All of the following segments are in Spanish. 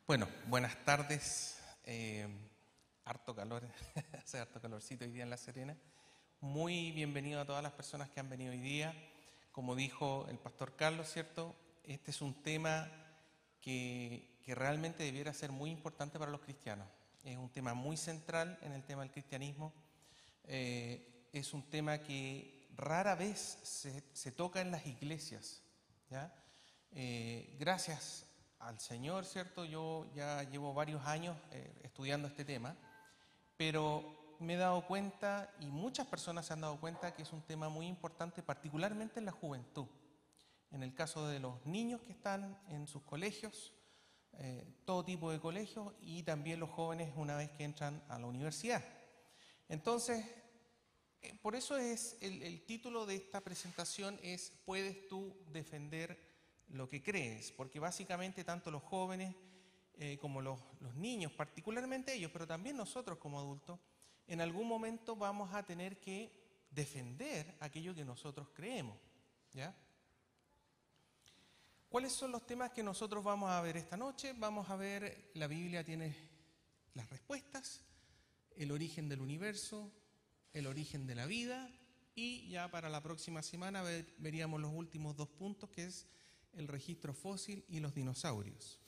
Bueno, buenas tardes. Harto calor, hace harto calorcito hoy día en La Serena. Muy bienvenido a todas las personas que han venido hoy día. Como dijo el pastor Carlos, ¿cierto? Este es un tema que realmente debiera ser muy importante para los cristianos. Es un tema muy central en el tema del cristianismo. Es un tema que rara vez se toca en las iglesias, ¿ya? Gracias al Señor, ¿cierto? Yo ya llevo varios años estudiando este tema, pero me he dado cuenta, y muchas personas se han dado cuenta, que es un tema muy importante, particularmente en la juventud. En el caso de los niños que están en sus colegios, todo tipo de colegios, y también los jóvenes una vez que entran a la universidad. Entonces, por eso es el título de esta presentación es ¿Puedes tú defender lo que crees? Porque básicamente tanto los jóvenes como los niños, particularmente ellos, pero también nosotros como adultos, en algún momento vamos a tener que defender aquello que nosotros creemos, ¿ya? ¿Cuáles son los temas que nosotros vamos a ver esta noche? Vamos a ver, la Biblia tiene las respuestas, el origen del universo, el origen de la vida, y ya para la próxima semana veríamos los últimos dos puntos, que es el registro fósil y los dinosaurios.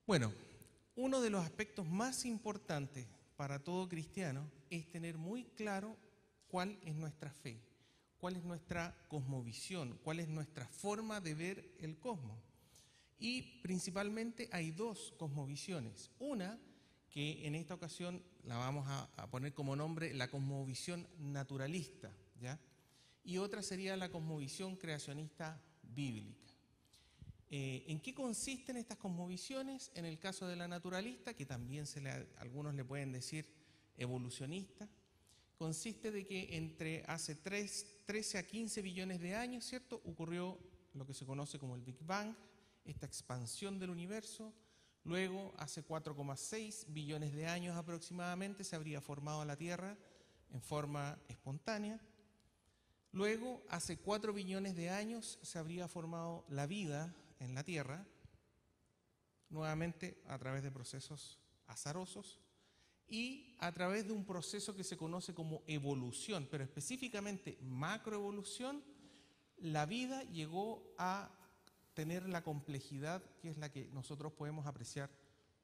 Bueno, uno de los aspectos más importantes para todo cristiano es tener muy claro cuál es nuestra fe, cuál es nuestra cosmovisión, cuál es nuestra forma de ver el cosmos. Y principalmente hay dos cosmovisiones. Una, que en esta ocasión la vamos a poner como nombre la cosmovisión naturalista, ¿ya? Y otra sería la cosmovisión creacionista bíblica. ¿En qué consisten estas cosmovisiones? En el caso de la naturalista, que también algunos le pueden decir evolucionista, consiste de que entre hace 13 a 15 billones de años, ¿cierto?, ocurrió lo que se conoce como el Big Bang, esta expansión del universo. Luego, hace 4,6 billones de años aproximadamente, se habría formado la Tierra en forma espontánea. Luego, hace 4 billones de años, se habría formado la vida en la Tierra, nuevamente a través de procesos azarosos y a través de un proceso que se conoce como evolución, pero específicamente macroevolución. La vida llegó a tener la complejidad que es la que nosotros podemos apreciar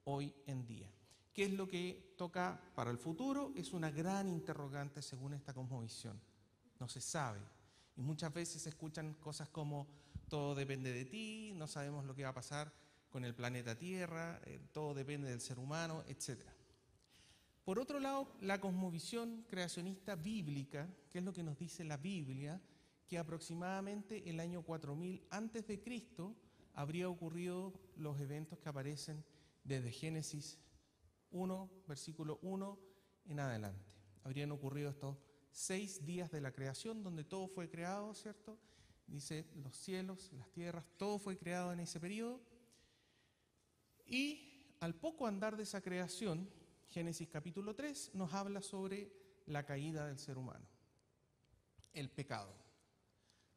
hoy en día. ¿Qué es lo que toca para el futuro? Es una gran interrogante según esta cosmovisión. No se sabe. Y muchas veces se escuchan cosas como todo depende de ti, no sabemos lo que va a pasar con el planeta Tierra, todo depende del ser humano, etc. Por otro lado, la cosmovisión creacionista bíblica, que es lo que nos dice la Biblia, que aproximadamente el año 4000 antes de Cristo habría ocurrido los eventos que aparecen desde Génesis 1, versículo 1 en adelante. Habrían ocurrido estos 6 días de la creación donde todo fue creado, ¿cierto? Dice los cielos, las tierras, todo fue creado en ese periodo. Y al poco andar de esa creación, Génesis capítulo 3 nos habla sobre la caída del ser humano, el pecado.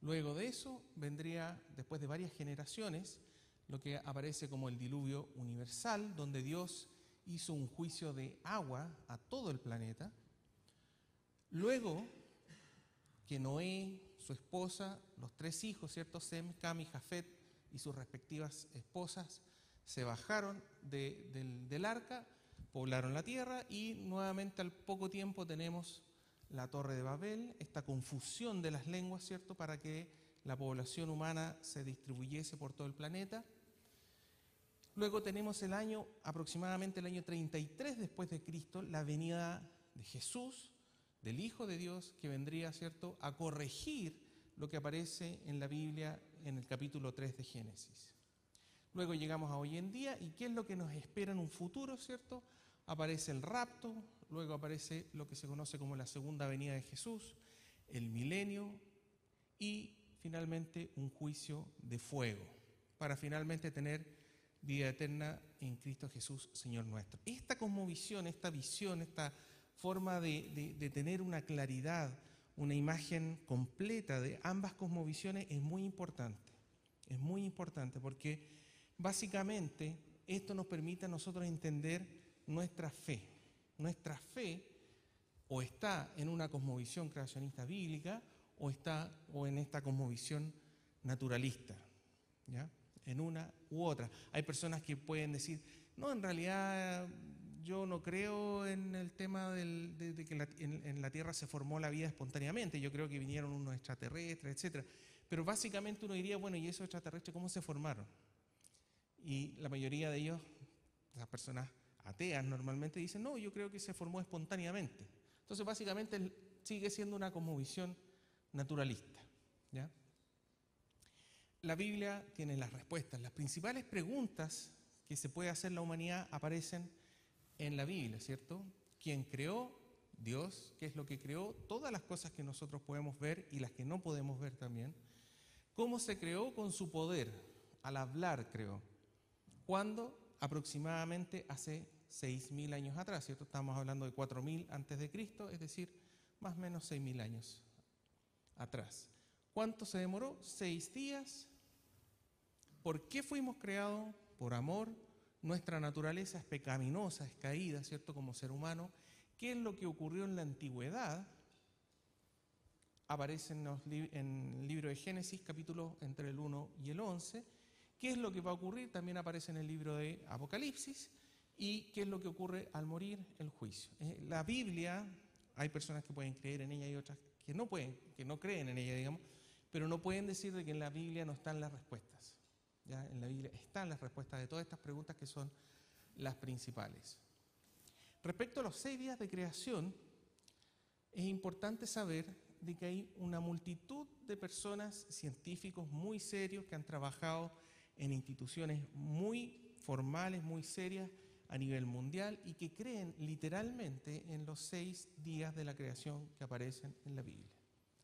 Luego de eso vendría, después de varias generaciones, lo que aparece como el diluvio universal, donde Dios hizo un juicio de agua a todo el planeta. Luego que Noé, su esposa, los 3 hijos, ¿cierto?, Sem, Cam y Jafet, y sus respectivas esposas, se bajaron del arca, poblaron la tierra, y nuevamente al poco tiempo tenemos la Torre de Babel, esta confusión de las lenguas, ¿cierto?, para que la población humana se distribuyese por todo el planeta. Luego tenemos aproximadamente el año 33 después de Cristo, la venida de Jesús, del Hijo de Dios, que vendría, ¿cierto?, a corregir lo que aparece en la Biblia en el capítulo 3 de Génesis. Luego llegamos a hoy en día, y ¿qué es lo que nos espera en un futuro, ¿cierto? Aparece el rapto, luego aparece lo que se conoce como la segunda venida de Jesús, el milenio y finalmente un juicio de fuego, para finalmente tener vida eterna en Cristo Jesús, Señor nuestro. Esta cosmovisión, esta visión, esta forma de tener una claridad, una imagen completa de ambas cosmovisiones es muy importante. Es muy importante porque básicamente esto nos permite a nosotros entender nuestra fe. Nuestra fe o está en una cosmovisión creacionista bíblica o en esta cosmovisión naturalista, ¿ya? En una u otra. Hay personas que pueden decir, no, en realidad yo no creo en el tema de que en la Tierra se formó la vida espontáneamente, yo creo que vinieron unos extraterrestres, etcétera. Pero básicamente uno diría, bueno, ¿y esos extraterrestres cómo se formaron? Y la mayoría de ellos, las personas ateas normalmente dicen, no, yo creo que se formó espontáneamente. Entonces básicamente sigue siendo una cosmovisión naturalista, ¿ya? La Biblia tiene las respuestas. Las principales preguntas que se puede hacer la humanidad aparecen en la Biblia, ¿cierto? ¿Quién creó? Dios. ¿Qué es lo que creó? Todas las cosas que nosotros podemos ver y las que no podemos ver también. ¿Cómo se creó? Con su poder. Al hablar creó. ¿Cuándo? Aproximadamente hace 6.000 años atrás, ¿cierto? Estamos hablando de 4.000 antes de Cristo, es decir, más o menos 6.000 años atrás. ¿Cuánto se demoró? 6 días. ¿Por qué fuimos creados? Por amor. Nuestra naturaleza es pecaminosa, es caída, ¿cierto? Como ser humano. ¿Qué es lo que ocurrió en la antigüedad? Aparece en el libro de Génesis, capítulo entre el 1 y el 11. ¿Qué es lo que va a ocurrir? También aparece en el libro de Apocalipsis. ¿Y qué es lo que ocurre al morir? El juicio. La Biblia, hay personas que pueden creer en ella y otras que no pueden, que no creen en ella, digamos, pero no pueden decir de que en la Biblia no están las respuestas. ¿Ya? En la Biblia están las respuestas de todas estas preguntas que son las principales. Respecto a los 6 días de creación, es importante saber de que hay una multitud de personas, científicos muy serios que han trabajado en instituciones muy formales, muy serias a nivel mundial y que creen literalmente en los 6 días de la creación que aparecen en la Biblia,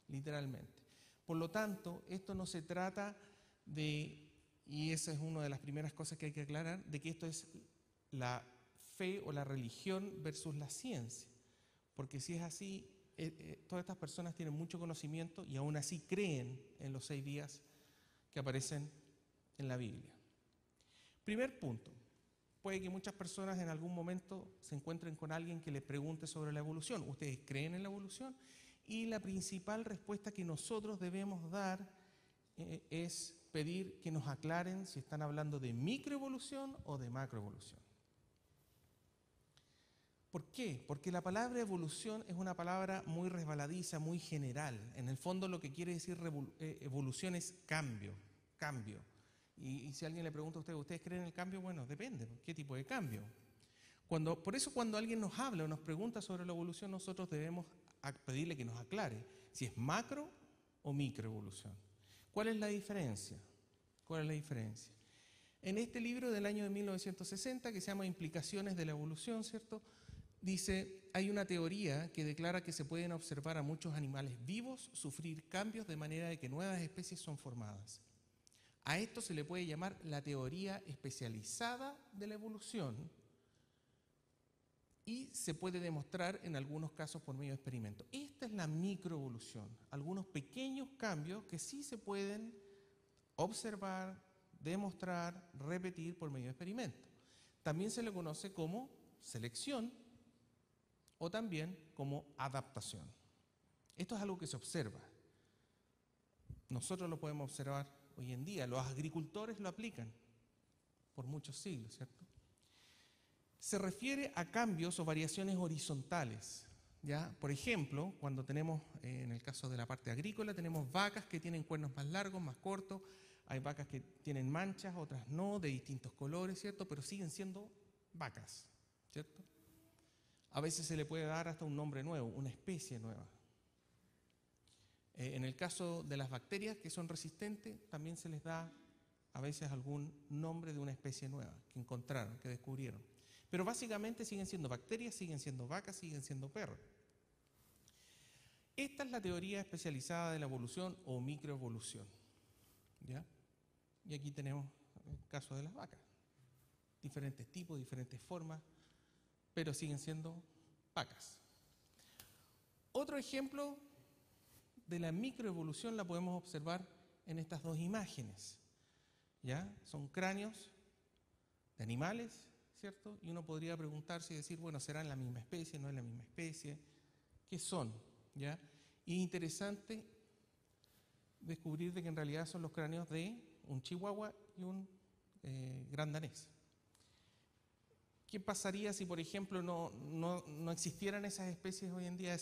literalmente. Por lo tanto, esto no se trata de, y esa es una de las primeras cosas que hay que aclarar, de que esto es la fe o la religión versus la ciencia, porque si es así, todas estas personas tienen mucho conocimiento y aún así creen en los 6 días que aparecen en la Biblia. Primer punto, puede que muchas personas en algún momento se encuentren con alguien que les pregunte sobre la evolución. ¿Ustedes creen en la evolución? Y la principal respuesta que nosotros debemos dar es pedir que nos aclaren si están hablando de microevolución o de macroevolución. ¿Por qué? Porque la palabra evolución es una palabra muy resbaladiza, muy general. En el fondo lo que quiere decir evolución es cambio, cambio. Y si alguien le pregunta a ustedes, ¿ustedes creen en el cambio? Bueno, depende, ¿qué tipo de cambio? Por eso cuando alguien nos habla o nos pregunta sobre la evolución, nosotros debemos pedirle que nos aclare si es macro o microevolución. ¿Cuál es la diferencia? ¿Cuál es la diferencia? En este libro del año de 1960, que se llama Implicaciones de la evolución, ¿cierto?, dice, hay una teoría que declara que se pueden observar a muchos animales vivos sufrir cambios de manera de que nuevas especies son formadas. A esto se le puede llamar la teoría especializada de la evolución y se puede demostrar en algunos casos por medio de experimentos. Esta es la microevolución, algunos pequeños cambios que sí se pueden observar, demostrar, repetir por medio de experimentos. También se le conoce como selección o también como adaptación. Esto es algo que se observa. Nosotros lo podemos observar hoy en día, los agricultores lo aplican por muchos siglos, ¿cierto? Se refiere a cambios o variaciones horizontales, ¿ya? Por ejemplo, cuando tenemos, en el caso de la parte agrícola, tenemos vacas que tienen cuernos más largos, más cortos, hay vacas que tienen manchas, otras no, de distintos colores, ¿cierto? Pero siguen siendo vacas, ¿cierto? A veces se le puede dar hasta un nombre nuevo, una especie nueva. En el caso de las bacterias que son resistentes, también se les da a veces algún nombre de una especie nueva que encontraron, que descubrieron. Pero básicamente siguen siendo bacterias, siguen siendo vacas, siguen siendo perros. Esta es la teoría especializada de la evolución o microevolución, ¿ya? Y aquí tenemos el caso de las vacas. Diferentes tipos, diferentes formas, pero siguen siendo vacas. Otro ejemplo de la microevolución la podemos observar en estas dos imágenes. ¿Ya? Son cráneos de animales, ¿cierto? Y uno podría preguntarse y decir, bueno, ¿serán la misma especie? ¿No es la misma especie? ¿Qué son? ¿Ya? Y es interesante descubrir de que en realidad son los cráneos de un chihuahua y un gran danés. ¿Qué pasaría si, por ejemplo, no existieran esas especies hoy en día,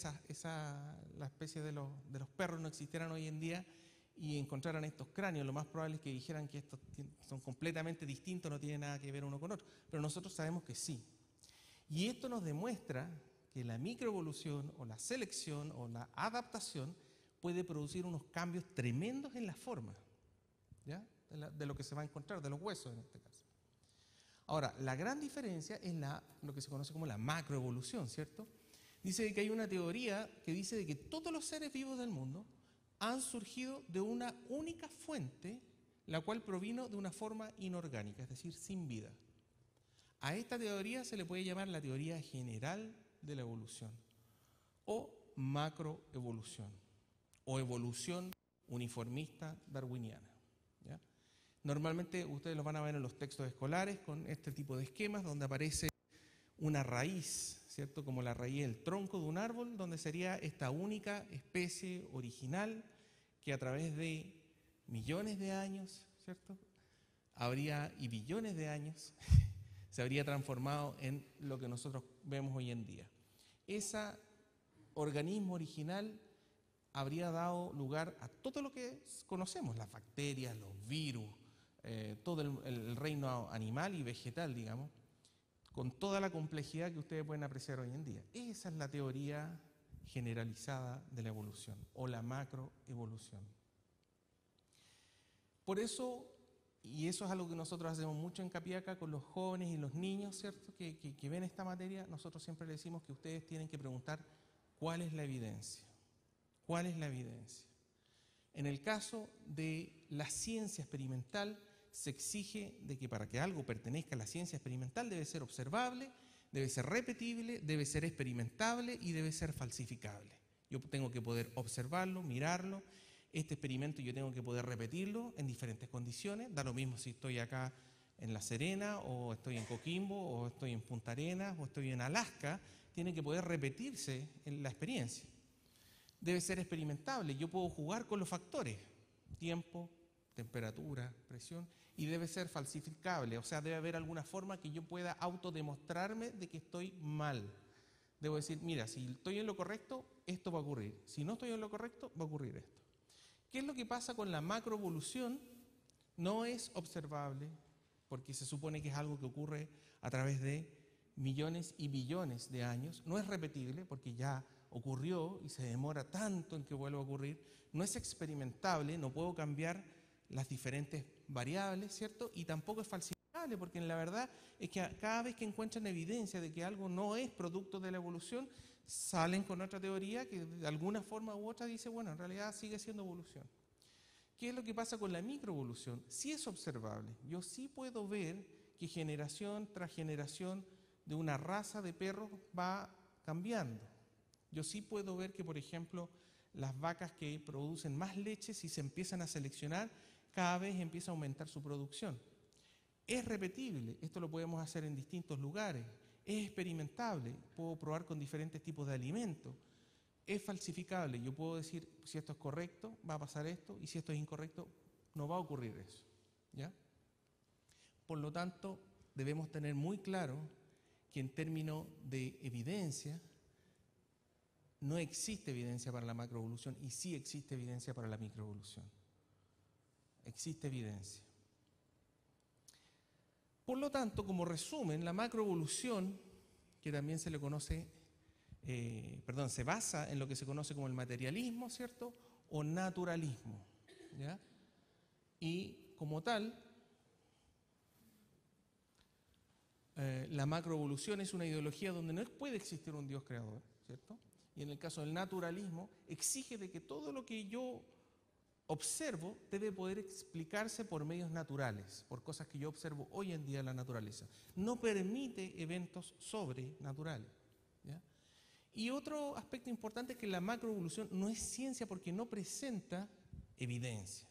la especie de los perros no existieran hoy en día y encontraran estos cráneos? Lo más probable es que dijeran que estos son completamente distintos, no tienen nada que ver uno con otro, pero nosotros sabemos que sí. Y esto nos demuestra que la microevolución o la selección o la adaptación puede producir unos cambios tremendos en la forma, ¿ya? De lo que se va a encontrar, de los huesos en este caso. Ahora, la gran diferencia es lo que se conoce como la macroevolución, ¿cierto? Dice que hay una teoría que dice de que todos los seres vivos del mundo han surgido de una única fuente, la cual provino de una forma inorgánica, es decir, sin vida. A esta teoría se le puede llamar la teoría general de la evolución, o macroevolución, o evolución uniformista darwiniana, ¿ya? Normalmente ustedes los van a ver en los textos escolares con este tipo de esquemas donde aparece una raíz, ¿cierto? Como la raíz del tronco de un árbol, donde sería esta única especie original que a través de millones de años, ¿cierto? Y billones de años se habría transformado en lo que nosotros vemos hoy en día. Ese organismo original habría dado lugar a todo lo que conocemos, las bacterias, los virus, todo el reino animal y vegetal, digamos, con toda la complejidad que ustedes pueden apreciar hoy en día. Esa es la teoría generalizada de la evolución, o la macroevolución. Por eso, y eso es algo que nosotros hacemos mucho hincapié acá con los jóvenes y los niños, ¿cierto?, que ven esta materia, nosotros siempre les decimos que ustedes tienen que preguntar cuál es la evidencia. ¿Cuál es la evidencia? En el caso de la ciencia experimental, se exige de que para que algo pertenezca a la ciencia experimental debe ser observable, debe ser repetible, debe ser experimentable y debe ser falsificable. Yo tengo que poder observarlo, mirarlo. Este experimento yo tengo que poder repetirlo en diferentes condiciones. Da lo mismo si estoy acá en La Serena, o estoy en Coquimbo, o estoy en Punta Arenas, o estoy en Alaska. Tiene que poder repetirse en la experiencia. Debe ser experimentable. Yo puedo jugar con los factores, tiempo, temperatura, presión, y debe ser falsificable. O sea, debe haber alguna forma que yo pueda autodemostrarme de que estoy mal. Debo decir, mira, si estoy en lo correcto, esto va a ocurrir. Si no estoy en lo correcto, va a ocurrir esto. ¿Qué es lo que pasa con la macroevolución? No es observable, porque se supone que es algo que ocurre a través de millones y billones de años. No es repetible, porque ya ocurrió y se demora tanto en que vuelva a ocurrir. No es experimentable, no puedo cambiar las diferentes variables, ¿cierto? Y tampoco es falsificable, porque la verdad es que cada vez que encuentran evidencia de que algo no es producto de la evolución, salen con otra teoría que de alguna forma u otra dice, bueno, en realidad sigue siendo evolución. ¿Qué es lo que pasa con la microevolución? Sí es observable. Yo sí puedo ver que generación tras generación de una raza de perros va cambiando. Yo sí puedo ver que, por ejemplo, las vacas que producen más leche, si se empiezan a seleccionar, cada vez empieza a aumentar su producción. Es repetible, esto lo podemos hacer en distintos lugares. Es experimentable, puedo probar con diferentes tipos de alimentos. Es falsificable, yo puedo decir, si esto es correcto, va a pasar esto, y si esto es incorrecto, no va a ocurrir eso, ¿ya? Por lo tanto, debemos tener muy claro que en términos de evidencia, no existe evidencia para la macroevolución y sí existe evidencia para la microevolución. Existe evidencia. Por lo tanto, como resumen, la macroevolución, que también se le conoce, se basa en lo que se conoce como el materialismo, ¿cierto?, o naturalismo, ¿ya? Y como tal, la macroevolución es una ideología donde no puede existir un Dios creador, ¿cierto? Y en el caso del naturalismo, exige de que todo lo que yo observo debe poder explicarse por medios naturales, por cosas que yo observo hoy en día en la naturaleza. No permite eventos sobrenaturales, ¿ya? Y otro aspecto importante es que la macroevolución no es ciencia porque no presenta evidencia.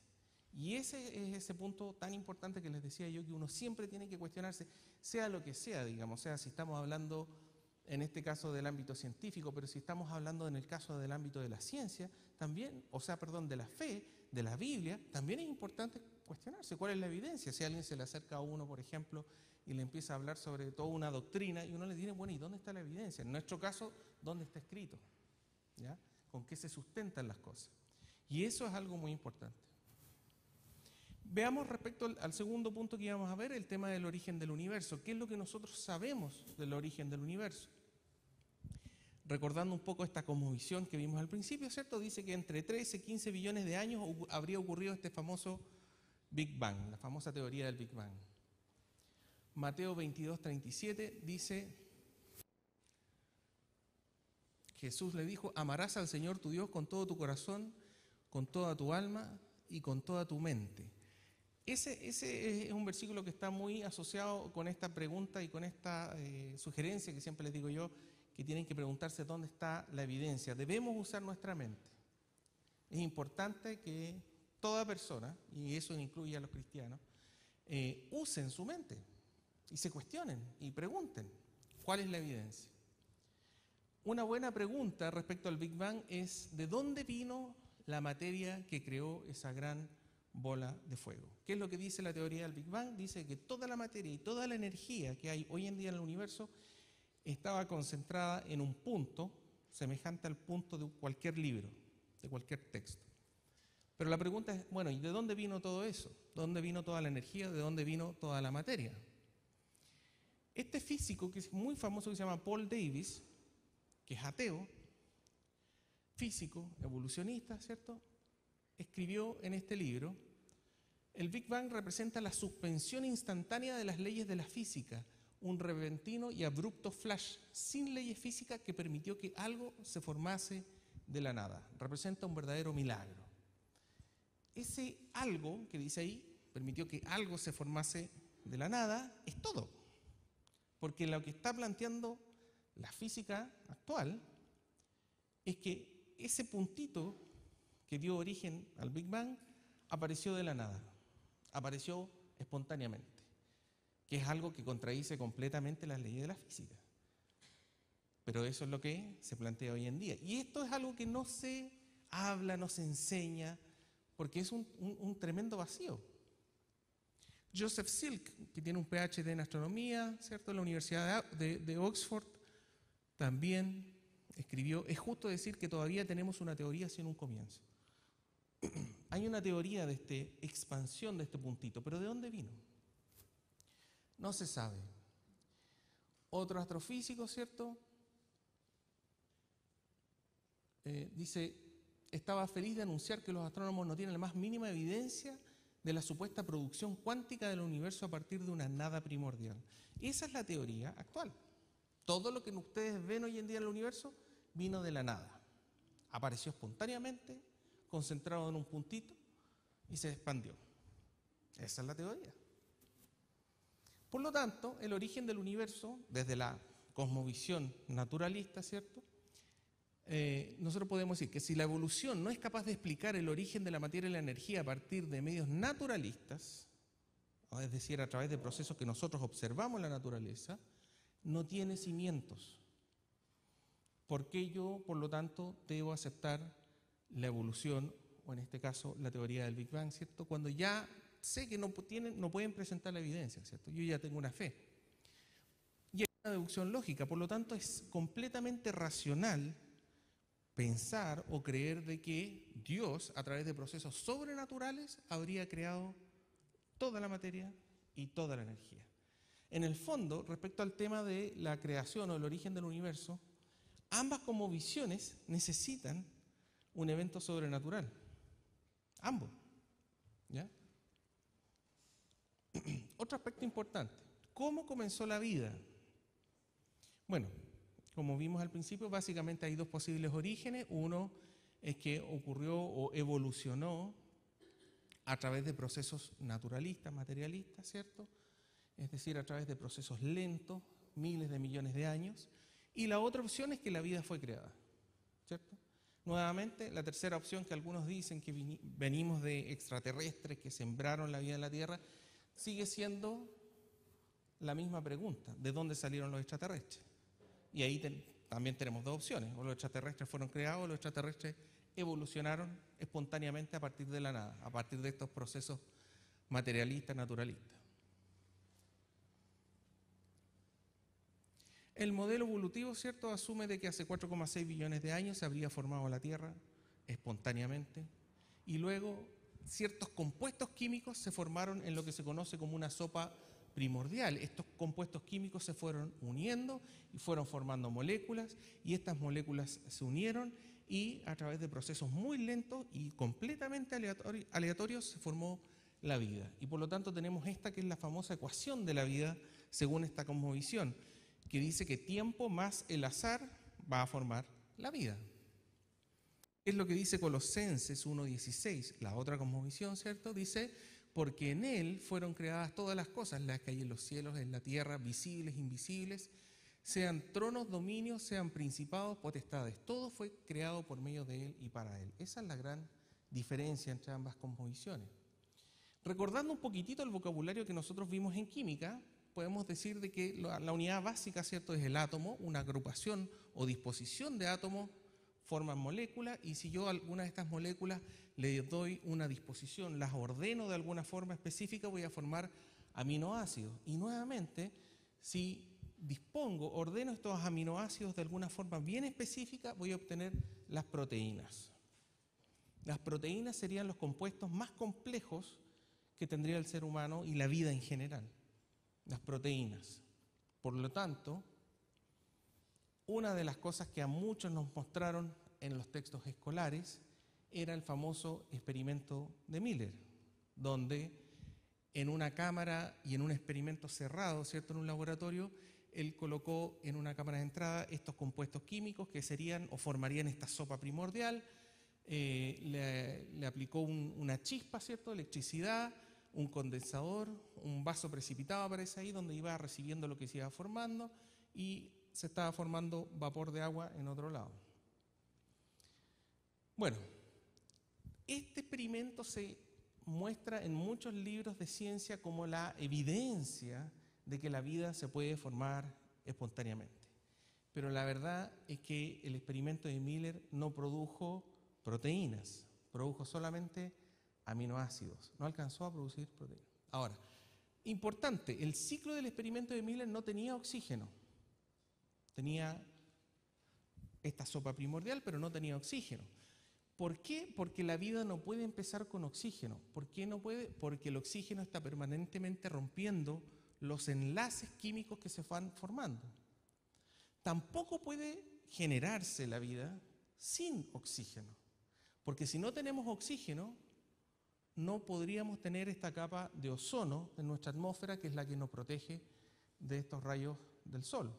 Y ese es ese punto tan importante que les decía yo, que uno siempre tiene que cuestionarse, sea lo que sea, digamos, sea si estamos hablando en este caso del ámbito científico, pero si estamos hablando en el caso del ámbito de la ciencia, también, de la fe, de la Biblia, también es importante cuestionarse cuál es la evidencia. Si alguien se le acerca a uno, por ejemplo, y le empieza a hablar sobre toda una doctrina, y uno le dice, bueno, ¿y dónde está la evidencia? En nuestro caso, ¿dónde está escrito? ¿Ya? ¿Con qué se sustentan las cosas? Y eso es algo muy importante. Veamos respecto al segundo punto que íbamos a ver, el tema del origen del universo. ¿Qué es lo que nosotros sabemos del origen del universo? Recordando un poco esta cosmovisión que vimos al principio, ¿cierto? Dice que entre 13 y 15 billones de años habría ocurrido este famoso Big Bang, la famosa teoría del Big Bang. Mateo 22:37 dice, Jesús le dijo, amarás al Señor tu Dios con todo tu corazón, con toda tu alma y con toda tu mente. Ese es un versículo que está muy asociado con esta pregunta y con esta sugerencia que siempre les digo yo, que tienen que preguntarse dónde está la evidencia. Debemos usar nuestra mente. Es importante que toda persona, y eso incluye a los cristianos, usen su mente y se cuestionen y pregunten cuál es la evidencia. Una buena pregunta respecto al Big Bang es ¿de dónde vino la materia que creó esa gran bola de fuego? ¿Qué es lo que dice la teoría del Big Bang? Dice que toda la materia y toda la energía que hay hoy en día en el universo estaba concentrada en un punto semejante al punto de cualquier libro, de cualquier texto. Pero la pregunta es, bueno, ¿y de dónde vino todo eso? ¿De dónde vino toda la energía? ¿De dónde vino toda la materia? Este físico, que es muy famoso, que se llama Paul Davies, que es ateo, físico, evolucionista, ¿cierto?, escribió en este libro, el Big Bang representa la suspensión instantánea de las leyes de la física, un repentino y abrupto flash sin leyes físicas que permitió que algo se formase de la nada. Representa un verdadero milagro. Ese algo que dice ahí, permitió que algo se formase de la nada, es todo. Porque lo que está planteando la física actual es que ese puntito que dio origen al Big Bang apareció de la nada, apareció espontáneamente, que es algo que contradice completamente las leyes de la física. Pero eso es lo que se plantea hoy en día. Y esto es algo que no se habla, no se enseña, porque es un tremendo vacío. Joseph Silk, que tiene un PhD en astronomía, ¿cierto?, en la Universidad de Oxford, también escribió, es justo decir que todavía tenemos una teoría sin un comienzo. Hay una teoría de esta expansión de este puntito, pero ¿de dónde vino? No se sabe. Otro astrofísico, ¿cierto?, dice, estaba feliz de anunciar que los astrónomos no tienen la más mínima evidencia de la supuesta producción cuántica del universo a partir de una nada primordial. Esa es la teoría actual. Todo lo que ustedes ven hoy en día en el universo vino de la nada. Apareció espontáneamente, concentrado en un puntito y se expandió. Esa es la teoría. Por lo tanto, el origen del universo, desde la cosmovisión naturalista, ¿cierto?, nosotros podemos decir que si la evolución no es capaz de explicar el origen de la materia y la energía a partir de medios naturalistas, es decir, a través de procesos que nosotros observamos en la naturaleza, no tiene cimientos. ¿Por qué yo, por lo tanto, debo aceptar la evolución, o en este caso la teoría del Big Bang, ¿cierto?, cuando ya sé que no pueden presentar la evidencia, ¿cierto? Yo ya tengo una fe. Y es una deducción lógica, por lo tanto es completamente racional pensar o creer de que Dios, a través de procesos sobrenaturales, habría creado toda la materia y toda la energía. En el fondo, respecto al tema de la creación o el origen del universo, ambas cosmovisiones necesitan un evento sobrenatural. Ambos. ¿Ya? Otro aspecto importante. ¿Cómo comenzó la vida? Bueno, como vimos al principio, básicamente hay dos posibles orígenes. Uno es que ocurrió o evolucionó a través de procesos naturalistas, materialistas, ¿cierto? Es decir, a través de procesos lentos, miles de millones de años. Y la otra opción es que la vida fue creada, ¿cierto? Nuevamente, la tercera opción, que algunos dicen que venimos de extraterrestres que sembraron la vida en la Tierra, sigue siendo la misma pregunta: ¿de dónde salieron los extraterrestres? Y ahí también tenemos dos opciones: o los extraterrestres fueron creados, o los extraterrestres evolucionaron espontáneamente a partir de la nada, a partir de estos procesos materialistas, naturalistas. El modelo evolutivo, ¿cierto?, asume de que hace 4,6 billones de años se habría formado la Tierra espontáneamente, y luego ciertos compuestos químicos se formaron en lo que se conoce como una sopa primordial. Estos compuestos químicos se fueron uniendo y fueron formando moléculas, y estas moléculas se unieron y a través de procesos muy lentos y completamente aleatorios se formó la vida. Y por lo tanto tenemos esta que es la famosa ecuación de la vida según esta cosmovisión, que dice que tiempo más el azar va a formar la vida. Es lo que dice Colosenses 1:16, la otra cosmovisión, ¿cierto? Dice: porque en Él fueron creadas todas las cosas, las que hay en los cielos, en la tierra, visibles, invisibles, sean tronos, dominios, sean principados, potestades. Todo fue creado por medio de Él y para Él. Esa es la gran diferencia entre ambas cosmovisiones. Recordando un poquitito el vocabulario que nosotros vimos en química, podemos decir de que la unidad básica, ¿cierto?, es el átomo. Una agrupación o disposición de átomos forman moléculas, y si yo a alguna de estas moléculas le doy una disposición, las ordeno de alguna forma específica, voy a formar aminoácidos. Y nuevamente, si ordeno estos aminoácidos de alguna forma bien específica, voy a obtener las proteínas. Las proteínas serían los compuestos más complejos que tendría el ser humano y la vida en general. Las proteínas. Por lo tanto, una de las cosas que a muchos nos mostraron en los textos escolares era el famoso experimento de Miller, donde en una cámara y en un experimento cerrado, ¿cierto?, en un laboratorio, él colocó en una cámara de entrada estos compuestos químicos que serían o formarían esta sopa primordial. Le aplicó una chispa, ¿cierto?, electricidad, un condensador, un vaso precipitado aparece ahí donde iba recibiendo lo que se iba formando, y se estaba formando vapor de agua en otro lado. Bueno, este experimento se muestra en muchos libros de ciencia como la evidencia de que la vida se puede formar espontáneamente. Pero la verdad es que el experimento de Miller no produjo proteínas, produjo solamente aminoácidos, no alcanzó a producir proteínas. Ahora, importante, el ciclo del experimento de Miller no tenía oxígeno. Tenía esta sopa primordial, pero no tenía oxígeno. ¿Por qué? Porque la vida no puede empezar con oxígeno. ¿Por qué no puede? Porque el oxígeno está permanentemente rompiendo los enlaces químicos que se van formando. Tampoco puede generarse la vida sin oxígeno, porque si no tenemos oxígeno, no podríamos tener esta capa de ozono en nuestra atmósfera, que es la que nos protege de estos rayos del sol.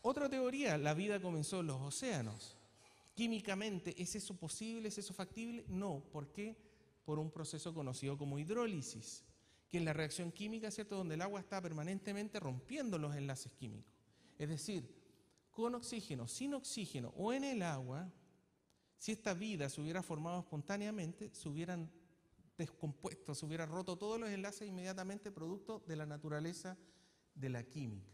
Otra teoría: la vida comenzó en los océanos. Químicamente, ¿es eso posible? ¿Es eso factible? No. ¿Por qué? Por un proceso conocido como hidrólisis, que es la reacción química, ¿cierto?, donde el agua está permanentemente rompiendo los enlaces químicos. Es decir, con oxígeno, sin oxígeno o en el agua, si esta vida se hubiera formado espontáneamente, se hubieran descompuesto, se hubiera roto todos los enlaces inmediatamente, producto de la naturaleza de la química.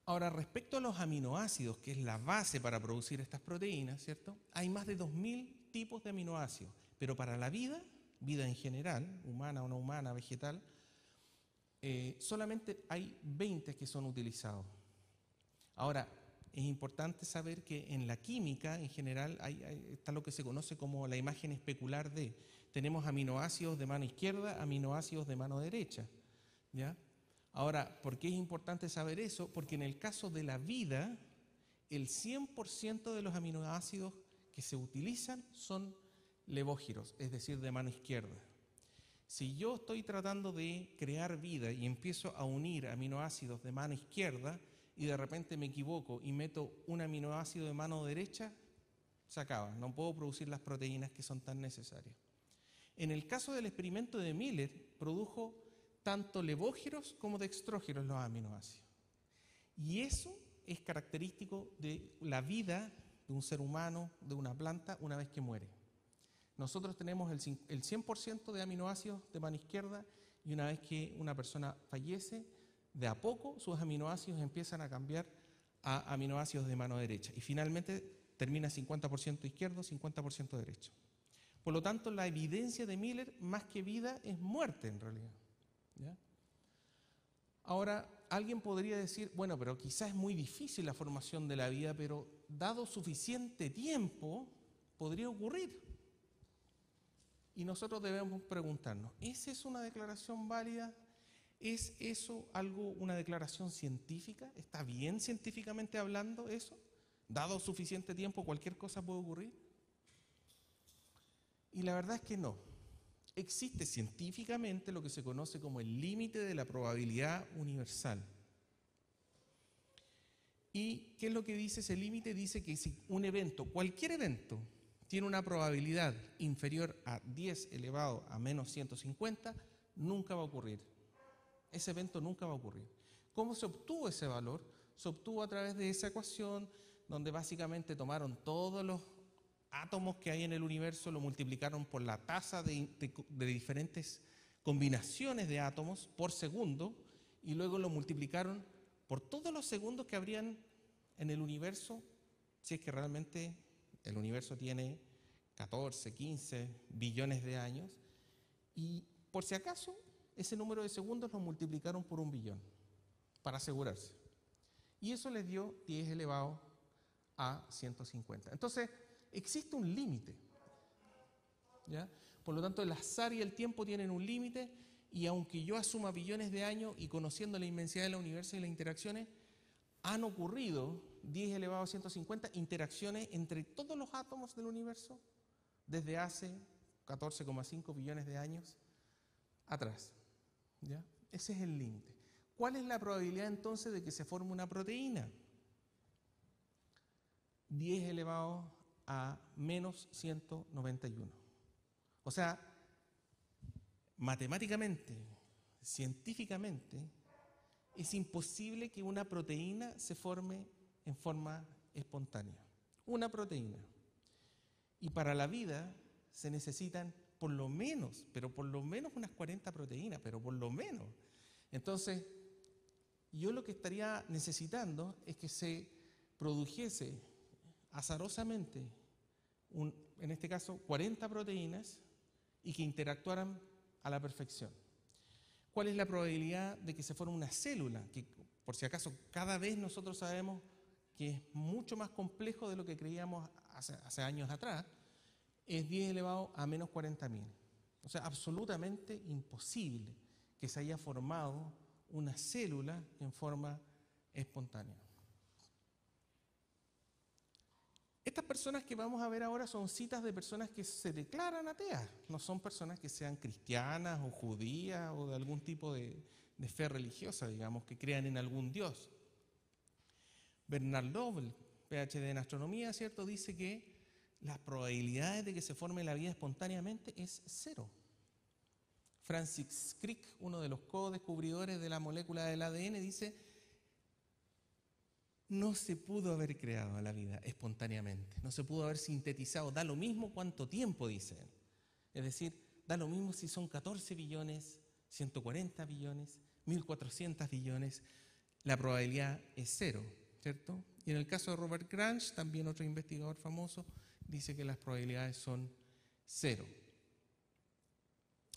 Ahora, respecto a los aminoácidos, que es la base para producir estas proteínas, ¿cierto?, hay más de 2000 tipos de aminoácidos, pero para la vida en general, humana o no humana, vegetal, solamente hay 20 que son utilizados. Ahora, es importante saber que en la química en general está lo que se conoce como la imagen especular de: tenemos aminoácidos de mano izquierda, aminoácidos de mano derecha, ¿ya? Ahora, ¿por qué es importante saber eso? Porque en el caso de la vida, el 100% de los aminoácidos que se utilizan son levógiros, es decir, de mano izquierda. Si yo estoy tratando de crear vida y empiezo a unir aminoácidos de mano izquierda y de repente me equivoco y meto un aminoácido de mano derecha, se acaba, no puedo producir las proteínas que son tan necesarias. En el caso del experimento de Miller, produjo tanto levógeros como dextrógeros los aminoácidos. Y eso es característico de la vida de un ser humano, de una planta, una vez que muere. Nosotros tenemos el 100% de aminoácidos de mano izquierda, y una vez que una persona fallece, de a poco sus aminoácidos empiezan a cambiar a aminoácidos de mano derecha. Y finalmente termina 50% izquierdo, 50% derecho. Por lo tanto, la evidencia de Miller, más que vida, es muerte en realidad. ¿Ya? Ahora, alguien podría decir, bueno, pero quizás es muy difícil la formación de la vida, pero dado suficiente tiempo, podría ocurrir. Y nosotros debemos preguntarnos, ¿es eso una declaración válida? ¿Es eso una declaración científica? ¿Está bien científicamente hablando eso? ¿Dado suficiente tiempo, cualquier cosa puede ocurrir? Y la verdad es que no. Existe científicamente lo que se conoce como el límite de la probabilidad universal. ¿Y qué es lo que dice ese límite? Dice que si un evento, cualquier evento, tiene una probabilidad inferior a 10 elevado a menos 150, nunca va a ocurrir. Ese evento nunca va a ocurrir. ¿Cómo se obtuvo ese valor? Se obtuvo a través de esa ecuación donde básicamente tomaron todos los átomos que hay en el universo, lo multiplicaron por la tasa de diferentes combinaciones de átomos por segundo, y luego lo multiplicaron por todos los segundos que habrían en el universo, si es que realmente el universo tiene 14, 15 billones de años, y por si acaso ese número de segundos lo multiplicaron por 1 billón, para asegurarse. Y eso les dio 10 elevado a 150. Entonces, existe un límite, ¿ya? Por lo tanto, el azar y el tiempo tienen un límite, y aunque yo asuma billones de años y conociendo la inmensidad del universo y las interacciones, han ocurrido 10 elevado a 150 interacciones entre todos los átomos del universo desde hace 14,5 billones de años atrás, ¿ya? Ese es el límite. ¿Cuál es la probabilidad entonces de que se forme una proteína? 10 elevado a menos 191. O sea, matemáticamente, científicamente, es imposible que una proteína se forme en forma espontánea. Una proteína. Y para la vida se necesitan por lo menos, pero por lo menos unas 40 proteínas, pero por lo menos. Entonces, yo lo que estaría necesitando es que se produjese azarosamente, en este caso, 40 proteínas y que interactuaran a la perfección. ¿Cuál es la probabilidad de que se forme una célula? Que, por si acaso, cada vez nosotros sabemos que es mucho más complejo de lo que creíamos hace años atrás, es 10 elevado a menos 40.000. O sea, absolutamente imposible que se haya formado una célula en forma espontánea. Estas personas que vamos a ver ahora son citas de personas que se declaran ateas, no son personas que sean cristianas o judías o de algún tipo de fe religiosa, digamos, que crean en algún dios. Bernard Lowell, PhD en astronomía, ¿cierto?, dice que las probabilidades de que se forme la vida espontáneamente es 0. Francis Crick, uno de los co-descubridores de la molécula del ADN, dice: no se pudo haber creado la vida espontáneamente, no se pudo haber sintetizado, da lo mismo cuánto tiempo, dice él. Es decir, da lo mismo si son 14 billones, 140 billones, 1400 billones, la probabilidad es 0, ¿cierto? Y en el caso de Robert Grange, también otro investigador famoso, dice que las probabilidades son 0.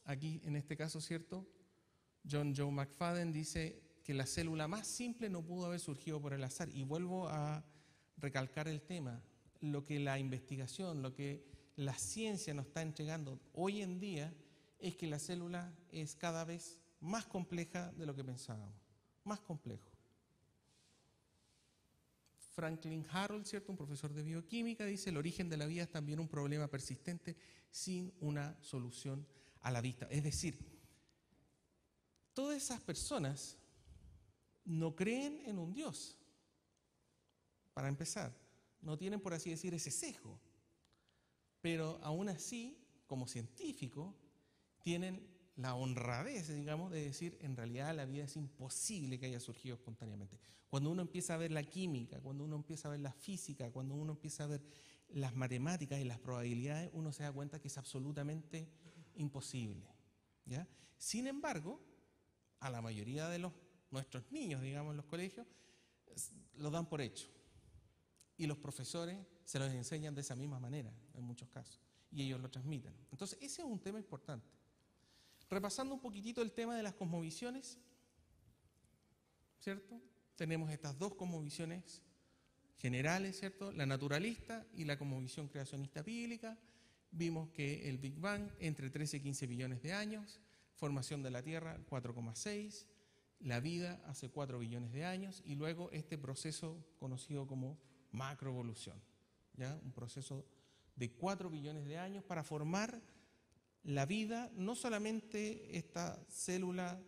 Aquí, en este caso, ¿cierto?, John Joe McFadden dice que la célula más simple no pudo haber surgido por el azar. Y vuelvo a recalcar el tema, lo que la investigación, lo que la ciencia nos está entregando hoy en día es que la célula es cada vez más compleja de lo que pensábamos, más complejo. Franklin Harold, ¿cierto?, un profesor de bioquímica, dice: el origen de la vida es también un problema persistente sin una solución a la vista. Es decir, todas esas personas no creen en un Dios, para empezar, no tienen, por así decir, ese sesgo, pero aún así, como científicos, tienen la honradez, digamos, de decir, en realidad la vida es imposible que haya surgido espontáneamente. Cuando uno empieza a ver la química, cuando uno empieza a ver la física, cuando uno empieza a ver las matemáticas y las probabilidades, uno se da cuenta que es absolutamente imposible, ¿ya? Sin embargo, a la mayoría de nuestros niños, digamos, en los colegios, lo dan por hecho. Y los profesores se los enseñan de esa misma manera, en muchos casos, y ellos lo transmiten. Entonces, ese es un tema importante. Repasando un poquitito el tema de las cosmovisiones, ¿cierto? Tenemos estas dos cosmovisiones generales, ¿cierto? La naturalista y la cosmovisión creacionista bíblica. Vimos que el Big Bang entre 13 y 15 billones de años, formación de la Tierra 4,6, la vida hace 4 billones de años y luego este proceso conocido como macroevolución, ¿ya? Un proceso de 4 billones de años para formar la vida, no solamente esta célula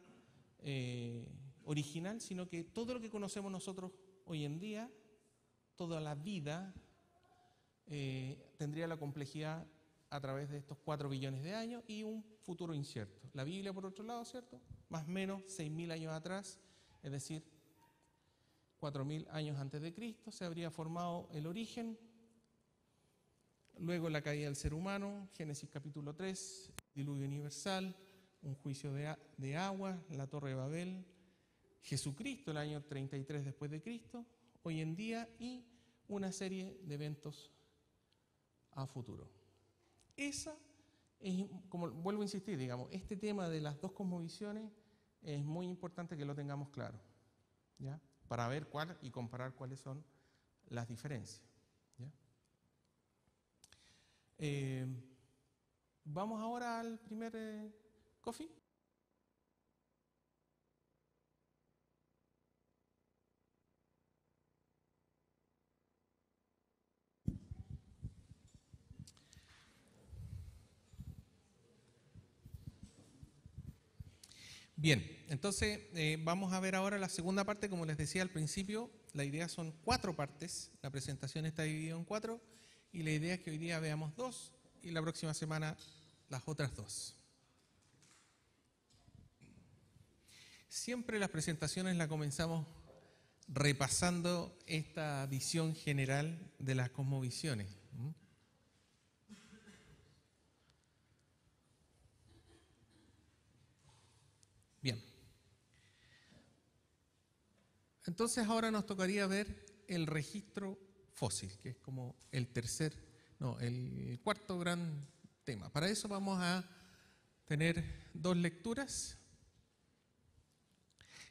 original, sino que todo lo que conocemos nosotros hoy en día, toda la vida tendría la complejidad a través de estos 4 billones de años y un futuro incierto. La Biblia, por otro lado, ¿cierto? Más o menos 6.000 años atrás, es decir, 4.000 años antes de Cristo, se habría formado el origen. Luego la caída del ser humano, Génesis capítulo 3, diluvio universal, un juicio de agua, la Torre de Babel, Jesucristo el año 33 después de Cristo, hoy en día, y una serie de eventos a futuro. Esa es, como vuelvo a insistir, digamos, este tema de las dos cosmovisiones es muy importante que lo tengamos claro, ¿ya? Para ver cuál y comparar cuáles son las diferencias, ¿ya? Vamos ahora al primer coffee. Bien, entonces vamos a ver ahora la segunda parte. Como les decía al principio, la idea son 4 partes. La presentación está dividida en 4 y la idea es que hoy día veamos 2 y la próxima semana las otras 2. Siempre las presentaciones las comenzamos repasando esta visión general de las cosmovisiones. Bien. Entonces ahora nos tocaría ver el registro fósil, que es como el cuarto gran tema. Para eso vamos a tener 2 lecturas.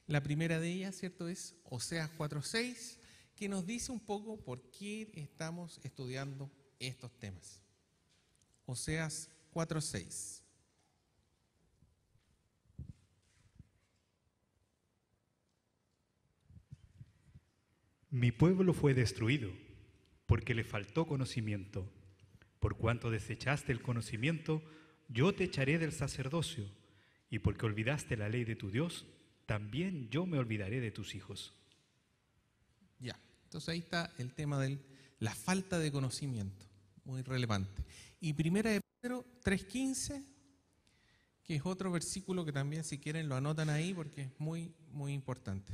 La primera de ellas, ¿cierto?, es Oseas 4:6, que nos dice un poco por qué estamos estudiando estos temas. Oseas 4:6. Mi pueblo fue destruido porque le faltó conocimiento. Por cuanto desechaste el conocimiento, yo te echaré del sacerdocio, y porque olvidaste la ley de tu Dios, también yo me olvidaré de tus hijos. Ya, entonces ahí está el tema de la falta de conocimiento, muy relevante. Y 1 de Pedro 3:15, que es otro versículo que también, si quieren, lo anotan ahí porque es muy, muy importante.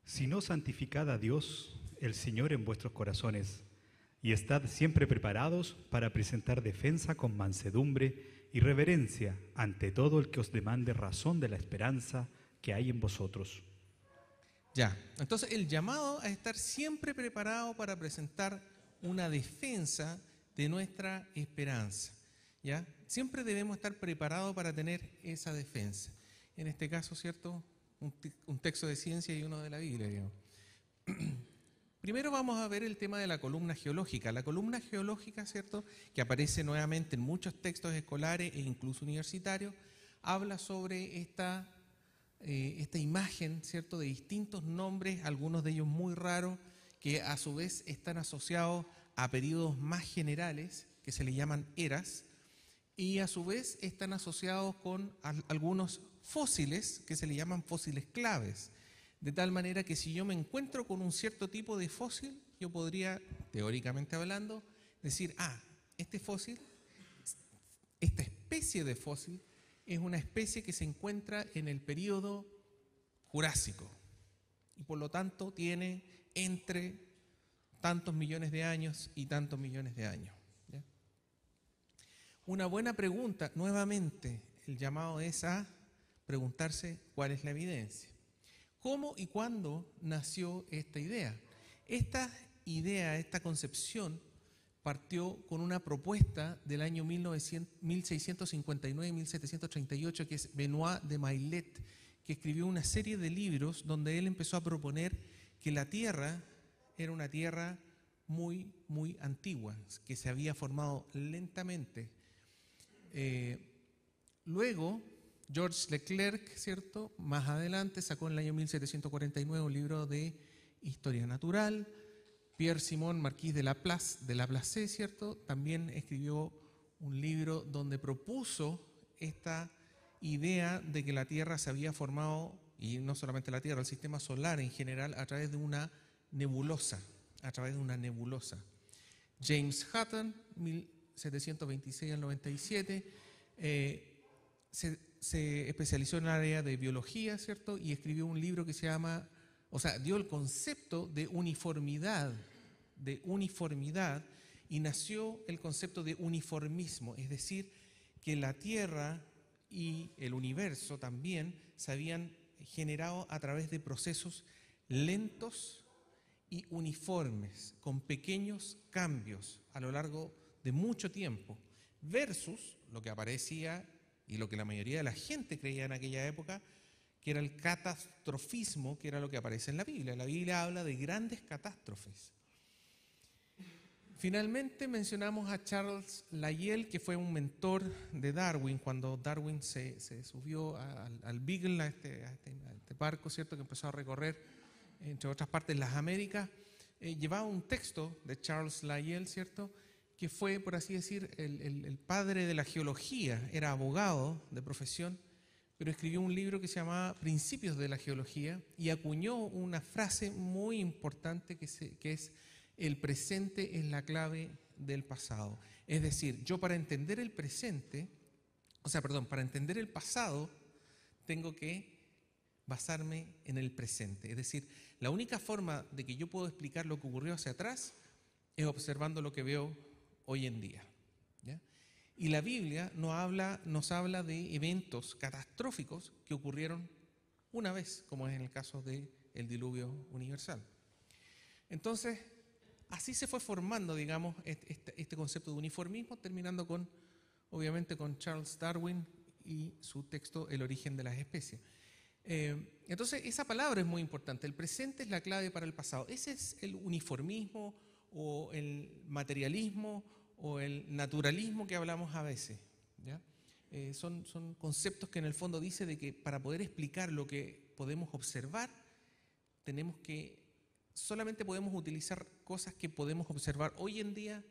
Si no santificad a Dios, el Señor, en vuestros corazones, y estad siempre preparados para presentar defensa con mansedumbre y reverencia ante todo el que os demande razón de la esperanza que hay en vosotros. Ya, entonces el llamado a estar siempre preparado para presentar una defensa de nuestra esperanza, ¿ya? Siempre debemos estar preparados para tener esa defensa. En este caso, ¿cierto?, un texto de ciencia y uno de la Biblia, digamos. Primero vamos a ver el tema de la columna geológica. La columna geológica, ¿cierto?, que aparece nuevamente en muchos textos escolares e incluso universitarios, habla sobre esta imagen, ¿cierto?, de distintos nombres, algunos de ellos muy raros, que a su vez están asociados a periodos más generales, que se le llaman eras, y a su vez están asociados con algunos fósiles, que se le llaman fósiles claves. De tal manera que si yo me encuentro con un cierto tipo de fósil, yo podría teóricamente hablando, decir, este fósil, esta especie de fósil, es una especie que se encuentra en el período Jurásico y por lo tanto tiene entre tantos millones de años y tantos millones de años. ¿Ya? Una buena pregunta, nuevamente, el llamado es a preguntarse cuál es la evidencia. ¿Cómo y cuándo nació esta idea? Esta idea, esta concepción, partió con una propuesta del año 1659-1738, que es Benoit de Maillet, que escribió una serie de libros donde él empezó a proponer que la Tierra era una Tierra muy, muy antigua, que se había formado lentamente. Luego, Georges Leclerc, ¿cierto?, más adelante sacó en el año 1749 un libro de historia natural. Pierre-Simon Marquis de Laplace, ¿cierto?, también escribió un libro donde propuso esta idea de que la Tierra se había formado, y no solamente la Tierra, el sistema solar en general, a través de una nebulosa, James Hutton, 1726 al 97, se especializó en el área de biología, ¿cierto?, y escribió un libro que se llama, dio el concepto de uniformidad, y nació el concepto de uniformismo, es decir, que la Tierra y el universo también se habían generado a través de procesos lentos y uniformes, con pequeños cambios a lo largo de mucho tiempo, versus lo que aparecía y lo que la mayoría de la gente creía en aquella época, que era el catastrofismo, que era lo que aparece en la Biblia. La Biblia habla de grandes catástrofes. Finalmente mencionamos a Charles Lyell, que fue un mentor de Darwin, cuando Darwin se subió al Beagle, a este barco, ¿cierto?, que empezó a recorrer, entre otras partes, las Américas. Llevaba un texto de Charles Lyell, ¿cierto?, que fue, por así decir, el padre de la geología. Era abogado de profesión, pero escribió un libro que se llamaba Principios de la Geología y acuñó una frase muy importante que es: el presente es la clave del pasado. Es decir, yo para entender el pasado, tengo que basarme en el presente. Es decir, la única forma de que yo puedo explicar lo que ocurrió hacia atrás es observando lo que veo hoy en día. ¿Ya? Y la Biblia nos habla de eventos catastróficos que ocurrieron una vez, como es en el caso del diluvio universal. Entonces, así se fue formando, digamos, este concepto de uniformismo, terminando obviamente con Charles Darwin y su texto El origen de las especies. Entonces, esa palabra es muy importante. El presente es la clave para el pasado. Ese es el uniformismo o el materialismo o el naturalismo que hablamos a veces, ¿ya? Son conceptos que en el fondo dice de que para poder explicar lo que podemos observar, solamente podemos utilizar cosas que podemos observar hoy en día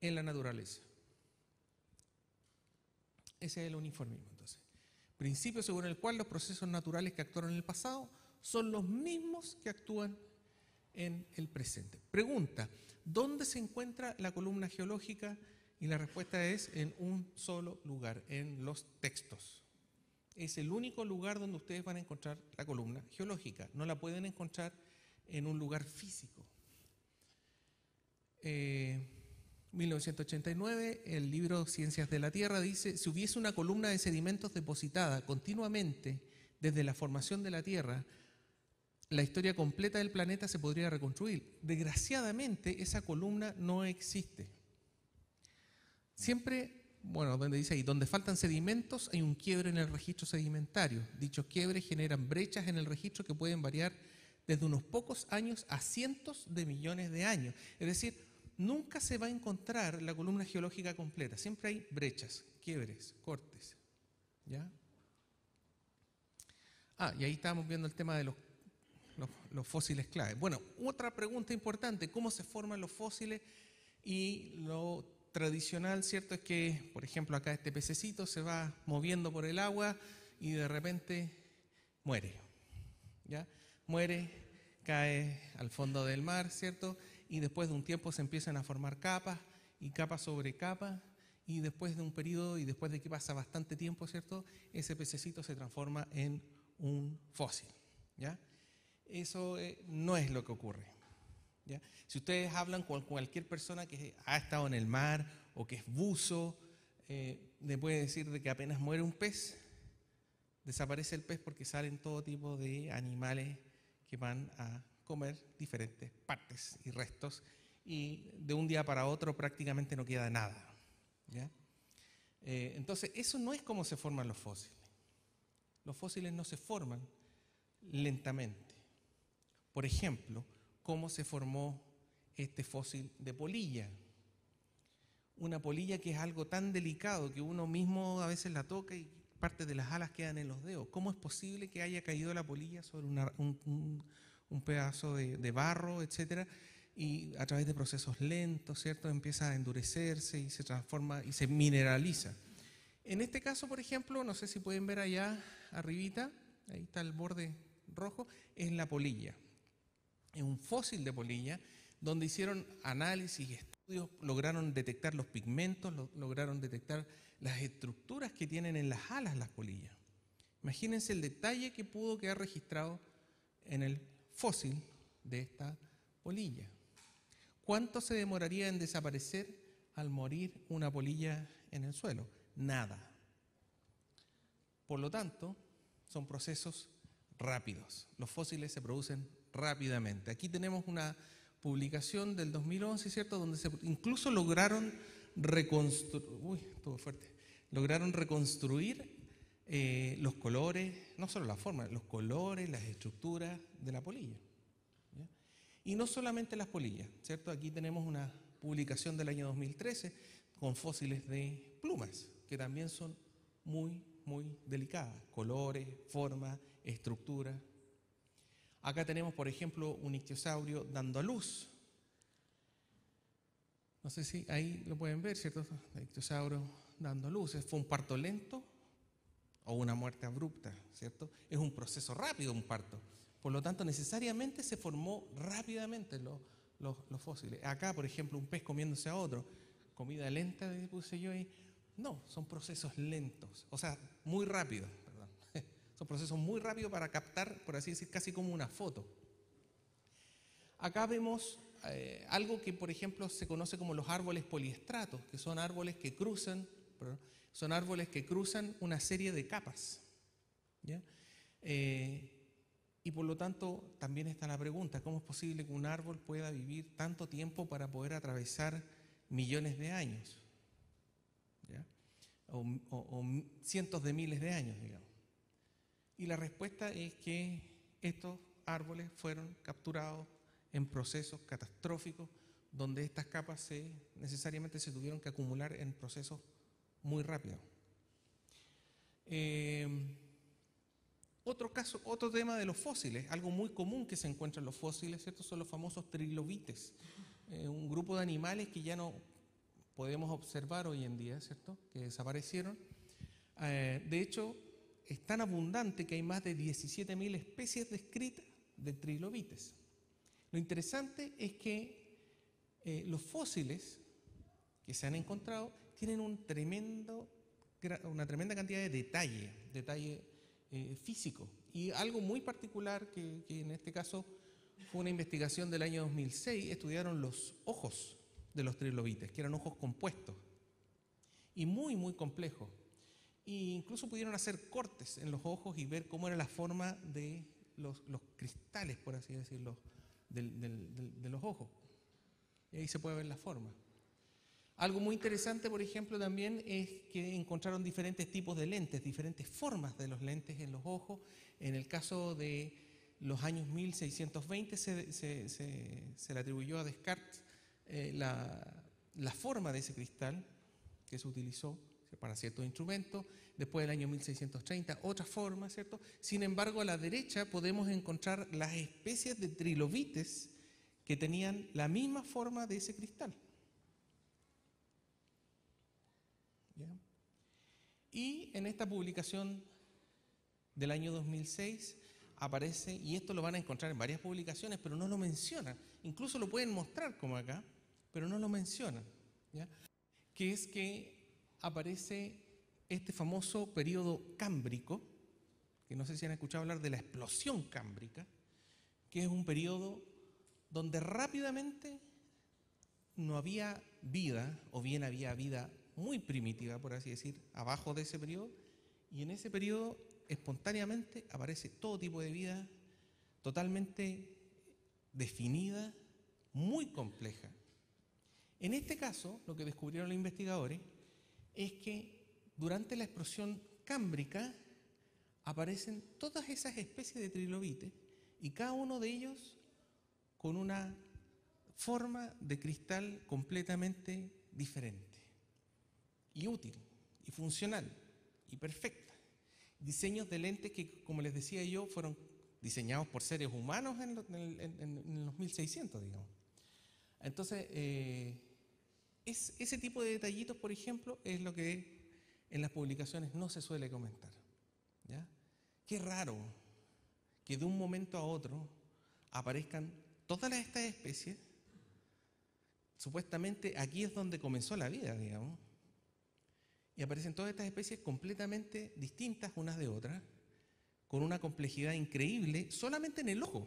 en la naturaleza. Ese es el uniformismo, entonces. Principio según el cual los procesos naturales que actuaron en el pasado son los mismos que actúan en el presente. Pregunta: ¿dónde se encuentra la columna geológica? Y la respuesta es en un solo lugar, en los textos. Es el único lugar donde ustedes van a encontrar la columna geológica. No la pueden encontrar en un lugar físico. 1989, el libro Ciencias de la Tierra dice: si hubiese una columna de sedimentos depositada continuamente desde la formación de la Tierra, la historia completa del planeta se podría reconstruir. Desgraciadamente, esa columna no existe. Siempre, donde dice ahí, donde faltan sedimentos hay un quiebre en el registro sedimentario. Dichos quiebres generan brechas en el registro que pueden variar desde unos pocos años a cientos de millones de años. Es decir, nunca se va a encontrar la columna geológica completa. Siempre hay brechas, quiebres, cortes. ¿Ya? Y ahí estábamos viendo el tema de los fósiles clave. Bueno, otra pregunta importante: ¿cómo se forman los fósiles? Y lo tradicional, ¿cierto?, es que, por ejemplo, acá este pececito se va moviendo por el agua y de repente muere. ¿Ya? Muere, cae al fondo del mar, ¿cierto? y después de un tiempo se empiezan a formar capas y capas sobre capas, y después de un periodo y después de que pasa bastante tiempo, ¿cierto?, ese pececito se transforma en un fósil, ¿ya? Eso no es lo que ocurre, ¿ya? Si ustedes hablan con cualquier persona que ha estado en el mar o que es buzo, le puede decir de que apenas muere un pez, desaparece el pez porque salen todo tipo de animales que van a comer diferentes partes y restos, y de un día para otro prácticamente no queda nada, ¿ya? Entonces, eso no es como se forman los fósiles. Los fósiles no se forman lentamente. Por ejemplo, ¿cómo se formó este fósil de polilla? Una polilla que es algo tan delicado que uno mismo a veces la toca y parte de las alas quedan en los dedos. ¿Cómo es posible que haya caído la polilla sobre un pedazo de barro, etcétera? Y a través de procesos lentos, ¿cierto?, empieza a endurecerse y se transforma y se mineraliza. En este caso, por ejemplo, no sé si pueden ver allá arribita, ahí está el borde rojo, es la polilla. Es un fósil de polilla donde hicieron análisis y estudios, lograron detectar los pigmentos, lograron detectar las estructuras que tienen en las alas las polillas. Imagínense el detalle que pudo quedar registrado en el fósil de esta polilla. ¿Cuánto se demoraría en desaparecer al morir una polilla en el suelo? Nada. Por lo tanto, son procesos rápidos. Los fósiles se producen rápidamente. Aquí tenemos una publicación del 2011, ¿cierto?, donde incluso lograron reconstruir los colores, no solo la forma, los colores, las estructuras de la polilla. ¿Ya? Y no solamente las polillas, ¿cierto? Aquí tenemos una publicación del año 2013 con fósiles de plumas, que también son muy, muy delicadas, colores, formas, estructuras. Acá tenemos, por ejemplo, un ictiosaurio dando a luz. No sé si ahí lo pueden ver, ¿cierto? El ictiosaurio dando a luz. ¿Fue un parto lento o una muerte abrupta, ¿cierto? Es un proceso rápido, un parto. Por lo tanto, necesariamente se formó rápidamente los fósiles. Acá, por ejemplo, un pez comiéndose a otro. Comida lenta, puse yo ahí. No, son procesos lentos, o sea, muy rápidos, perdón. Son procesos muy rápidos para captar, por así decir, casi como una foto. Acá vemos algo que, por ejemplo, se conoce como los árboles poliestratos, que son árboles que cruzan, una serie de capas, ¿ya? Y por lo tanto, también está la pregunta, ¿cómo es posible que un árbol pueda vivir tanto tiempo para poder atravesar millones de años? ¿Ya? O cientos de miles de años, digamos. Y la respuesta es que estos árboles fueron capturados en procesos catastróficos donde estas capas necesariamente se tuvieron que acumular en procesos muy rápidos. Otro tema de los fósiles, algo muy común que se encuentra en los fósiles, ¿cierto?, son los famosos trilobites, un grupo de animales que ya no podemos observar hoy en día, ¿cierto?, que desaparecieron. De hecho, es tan abundante que hay más de 17.000 especies descritas de trilobites. Lo interesante es que los fósiles que se han encontrado tienen una tremenda cantidad de detalle físico. Y algo muy particular que en este caso fue una investigación del año 2006, estudiaron los ojos de los trilobites, que eran ojos compuestos y muy, muy complejos. E incluso pudieron hacer cortes en los ojos y ver cómo era la forma de los cristales, por así decirlo, de los ojos. Y ahí se puede ver la forma. Algo muy interesante, por ejemplo, también es que encontraron diferentes tipos de lentes, diferentes formas de los lentes en los ojos. En el caso de los años 1620 se le atribuyó a Descartes la forma de ese cristal que se utilizó para ciertos instrumentos. Después del año 1630, otra forma, ¿cierto? Sin embargo, a la derecha podemos encontrar las especies de trilobites que tenían la misma forma de ese cristal. ¿Ya? Y en esta publicación del año 2006 aparece, y esto lo van a encontrar en varias publicaciones, pero no lo mencionan. Incluso lo pueden mostrar como acá, pero no lo mencionan, ¿ya? Que es que aparece este famoso periodo cámbrico, que no sé si han escuchado hablar de la explosión cámbrica, que es un periodo donde rápidamente no había vida, o bien había vida muy primitiva, por así decir, abajo de ese periodo, y en ese periodo espontáneamente aparece todo tipo de vida totalmente definida, muy compleja. En este caso, lo que descubrieron los investigadores es que durante la explosión cámbrica aparecen todas esas especies de trilobites y cada uno de ellos con una forma de cristal completamente diferente y útil y funcional y perfecta. Diseños de lentes que, como les decía yo, fueron diseñados por seres humanos en los 1600, digamos. Entonces, ese tipo de detallitos, por ejemplo, es lo que en las publicaciones no se suele comentar, ¿ya? Qué raro que de un momento a otro aparezcan todas estas especies. Supuestamente aquí es donde comenzó la vida, digamos, y aparecen todas estas especies completamente distintas unas de otras, con una complejidad increíble, solamente en el ojo,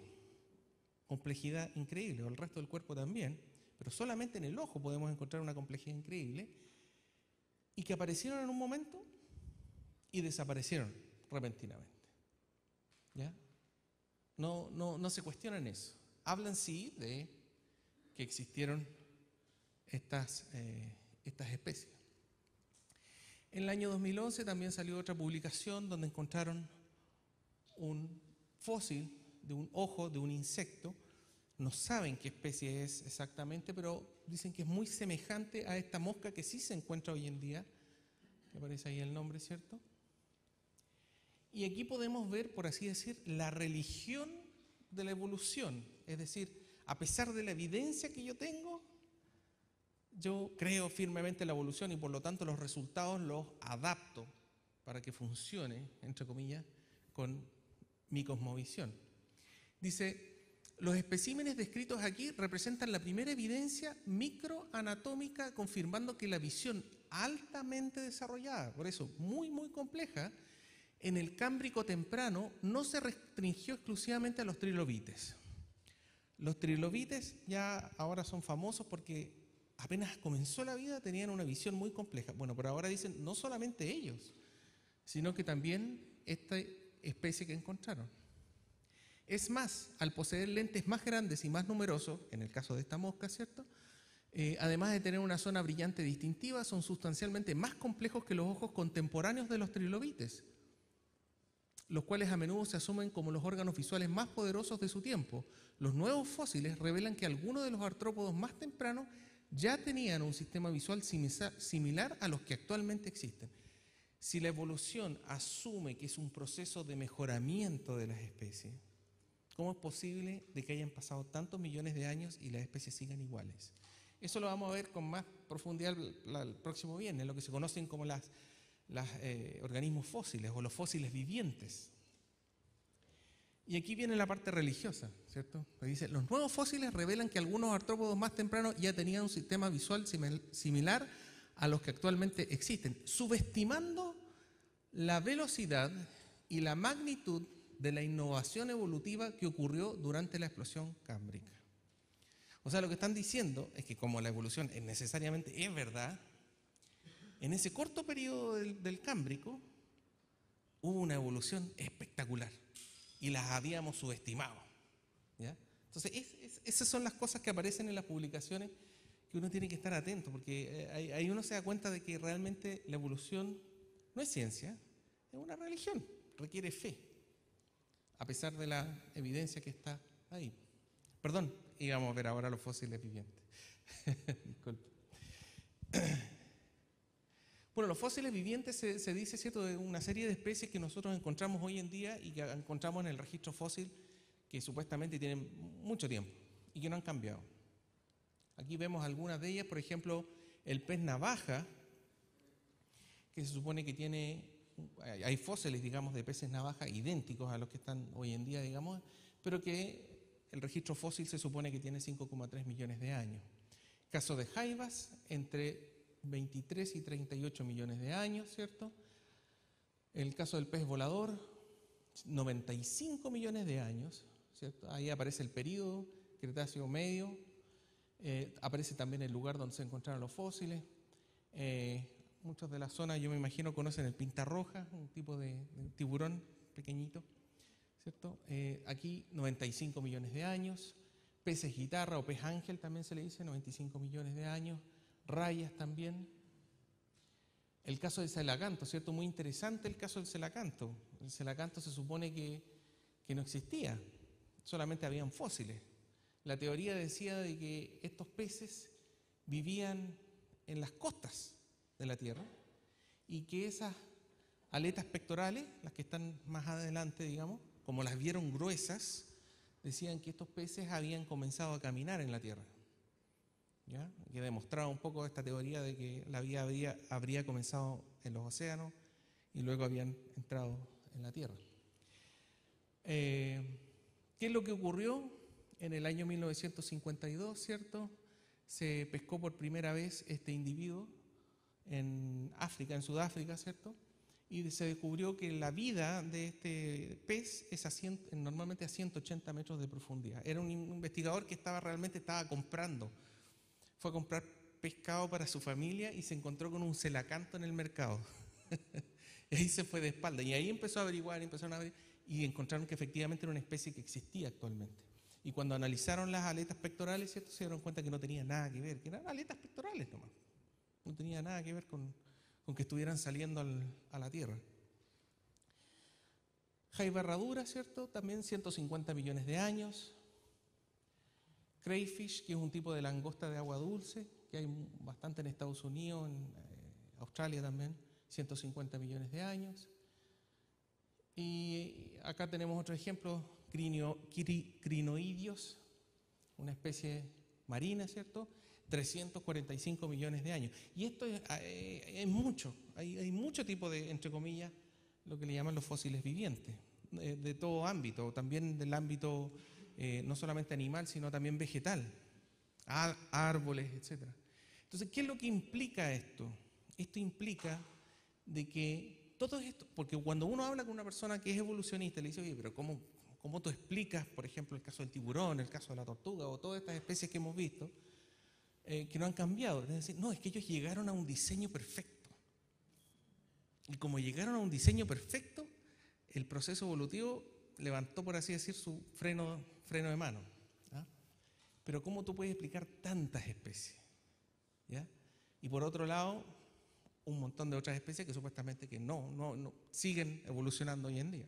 complejidad increíble, o el resto del cuerpo también, pero solamente en el ojo podemos encontrar una complejidad increíble, y que aparecieron en un momento y desaparecieron repentinamente, ¿ya? No se cuestionan eso. Hablan sí de que existieron estas especies. En el año 2011 también salió otra publicación donde encontraron un fósil de un ojo de un insecto. No saben qué especie es exactamente, pero dicen que es muy semejante a esta mosca que sí se encuentra hoy en día, que aparece ahí el nombre, ¿cierto? Y aquí podemos ver, por así decir, la religión de la evolución. Es decir, a pesar de la evidencia que yo tengo, yo creo firmemente en la evolución y por lo tanto los resultados los adapto para que funcione, entre comillas, con mi cosmovisión. Dice, los especímenes descritos aquí representan la primera evidencia microanatómica confirmando que la visión altamente desarrollada, por eso muy muy compleja, en el Cámbrico temprano no se restringió exclusivamente a los trilobites. Los trilobites ya ahora son famosos porque apenas comenzó la vida tenían una visión muy compleja. Bueno, pero ahora dicen no solamente ellos, sino que también esta especie que encontraron. Es más, al poseer lentes más grandes y más numerosos, en el caso de esta mosca, ¿cierto? Además de tener una zona brillante distintiva, son sustancialmente más complejos que los ojos contemporáneos de los trilobites, los cuales a menudo se asumen como los órganos visuales más poderosos de su tiempo. Los nuevos fósiles revelan que algunos de los artrópodos más tempranos ya tenían un sistema visual similar a los que actualmente existen. Si la evolución asume que es un proceso de mejoramiento de las especies, ¿cómo es posible de que hayan pasado tantos millones de años y las especies sigan iguales? Eso lo vamos a ver con más profundidad el próximo viernes, lo que se conocen como los organismos fósiles o los fósiles vivientes. Y aquí viene la parte religiosa, ¿cierto? Dice, los nuevos fósiles revelan que algunos artrópodos más tempranos ya tenían un sistema visual similar a los que actualmente existen, subestimando la velocidad y la magnitud de la innovación evolutiva que ocurrió durante la explosión cámbrica. O sea, lo que están diciendo es que como la evolución necesariamente es verdad, en ese corto periodo del Cámbrico hubo una evolución espectacular y las habíamos subestimado, ¿ya? Entonces, esas son las cosas que aparecen en las publicaciones que uno tiene que estar atento, porque ahí uno se da cuenta de que realmente la evolución no es ciencia, es una religión, requiere fe, a pesar de la evidencia que está ahí. Perdón, íbamos a ver ahora los fósiles vivientes. Disculpe. Bueno, los fósiles vivientes se dice, ¿cierto?, de una serie de especies que nosotros encontramos hoy en día y que encontramos en el registro fósil que supuestamente tienen mucho tiempo y que no han cambiado. Aquí vemos algunas de ellas, por ejemplo, el pez navaja, que se supone que tiene hay fósiles, digamos, de peces navaja idénticos a los que están hoy en día, digamos, pero que el registro fósil se supone que tiene 5,3 millones de años. Caso de jaivas, entre 23 y 38 millones de años, ¿cierto? El caso del pez volador, 95 millones de años, ¿cierto? Ahí aparece el período Cretáceo medio, aparece también el lugar donde se encontraron los fósiles. Muchos de la zona, yo me imagino, conocen el pinta roja, un tipo de tiburón pequeñito, ¿cierto? Aquí 95 millones de años. Peces guitarra o pez ángel también se le dice, 95 millones de años. Rayas también. El caso del celacanto, ¿cierto? Muy interesante el caso del celacanto. El celacanto se supone que no existía, solamente habían fósiles. La teoría decía de que estos peces vivían en las costas de la Tierra y que esas aletas pectorales, las que están más adelante, digamos, como las vieron gruesas, decían que estos peces habían comenzado a caminar en la Tierra. ¿Ya? Que demostraba un poco esta teoría de que la vida habría comenzado en los océanos y luego habían entrado en la Tierra. ¿Qué es lo que ocurrió? En el año 1952, ¿cierto? Se pescó por primera vez este individuo en África, en Sudáfrica, ¿cierto? Y se descubrió que la vida de este pez es normalmente a 180 metros de profundidad. Era un investigador que realmente estaba comprando. Fue a comprar pescado para su familia y se encontró con un celacanto en el mercado. Y ahí se fue de espalda. Y ahí empezó a averiguar, y encontraron que efectivamente era una especie que existía actualmente. Y cuando analizaron las aletas pectorales, ¿cierto?, se dieron cuenta que no tenía nada que ver, que eran aletas pectorales nomás. No tenía nada que ver con que estuvieran saliendo a la Tierra. Jaiba herradura, ¿cierto? También 150 millones de años. Crayfish, que es un tipo de langosta de agua dulce, que hay bastante en Estados Unidos, en Australia también, 150 millones de años. Y acá tenemos otro ejemplo, crinoidios, una especie marina, ¿cierto? 345 millones de años. Y esto es mucho, hay mucho tipo de, entre comillas, lo que le llaman los fósiles vivientes, de todo ámbito, también del ámbito no solamente animal, sino también vegetal, árboles, etc. Entonces, ¿qué es lo que implica esto? Esto implica de que todo esto, porque cuando uno habla con una persona que es evolucionista, le dice, oye, pero ¿cómo tú explicas, por ejemplo, el caso del tiburón, el caso de la tortuga o todas estas especies que hemos visto, que no han cambiado? Es decir, no, es que ellos llegaron a un diseño perfecto. Y como llegaron a un diseño perfecto, el proceso evolutivo levantó, por así decir, su freno de mano. ¿Ah? Pero ¿cómo tú puedes explicar tantas especies? ¿Ya? Y por otro lado, un montón de otras especies que supuestamente que no siguen evolucionando hoy en día.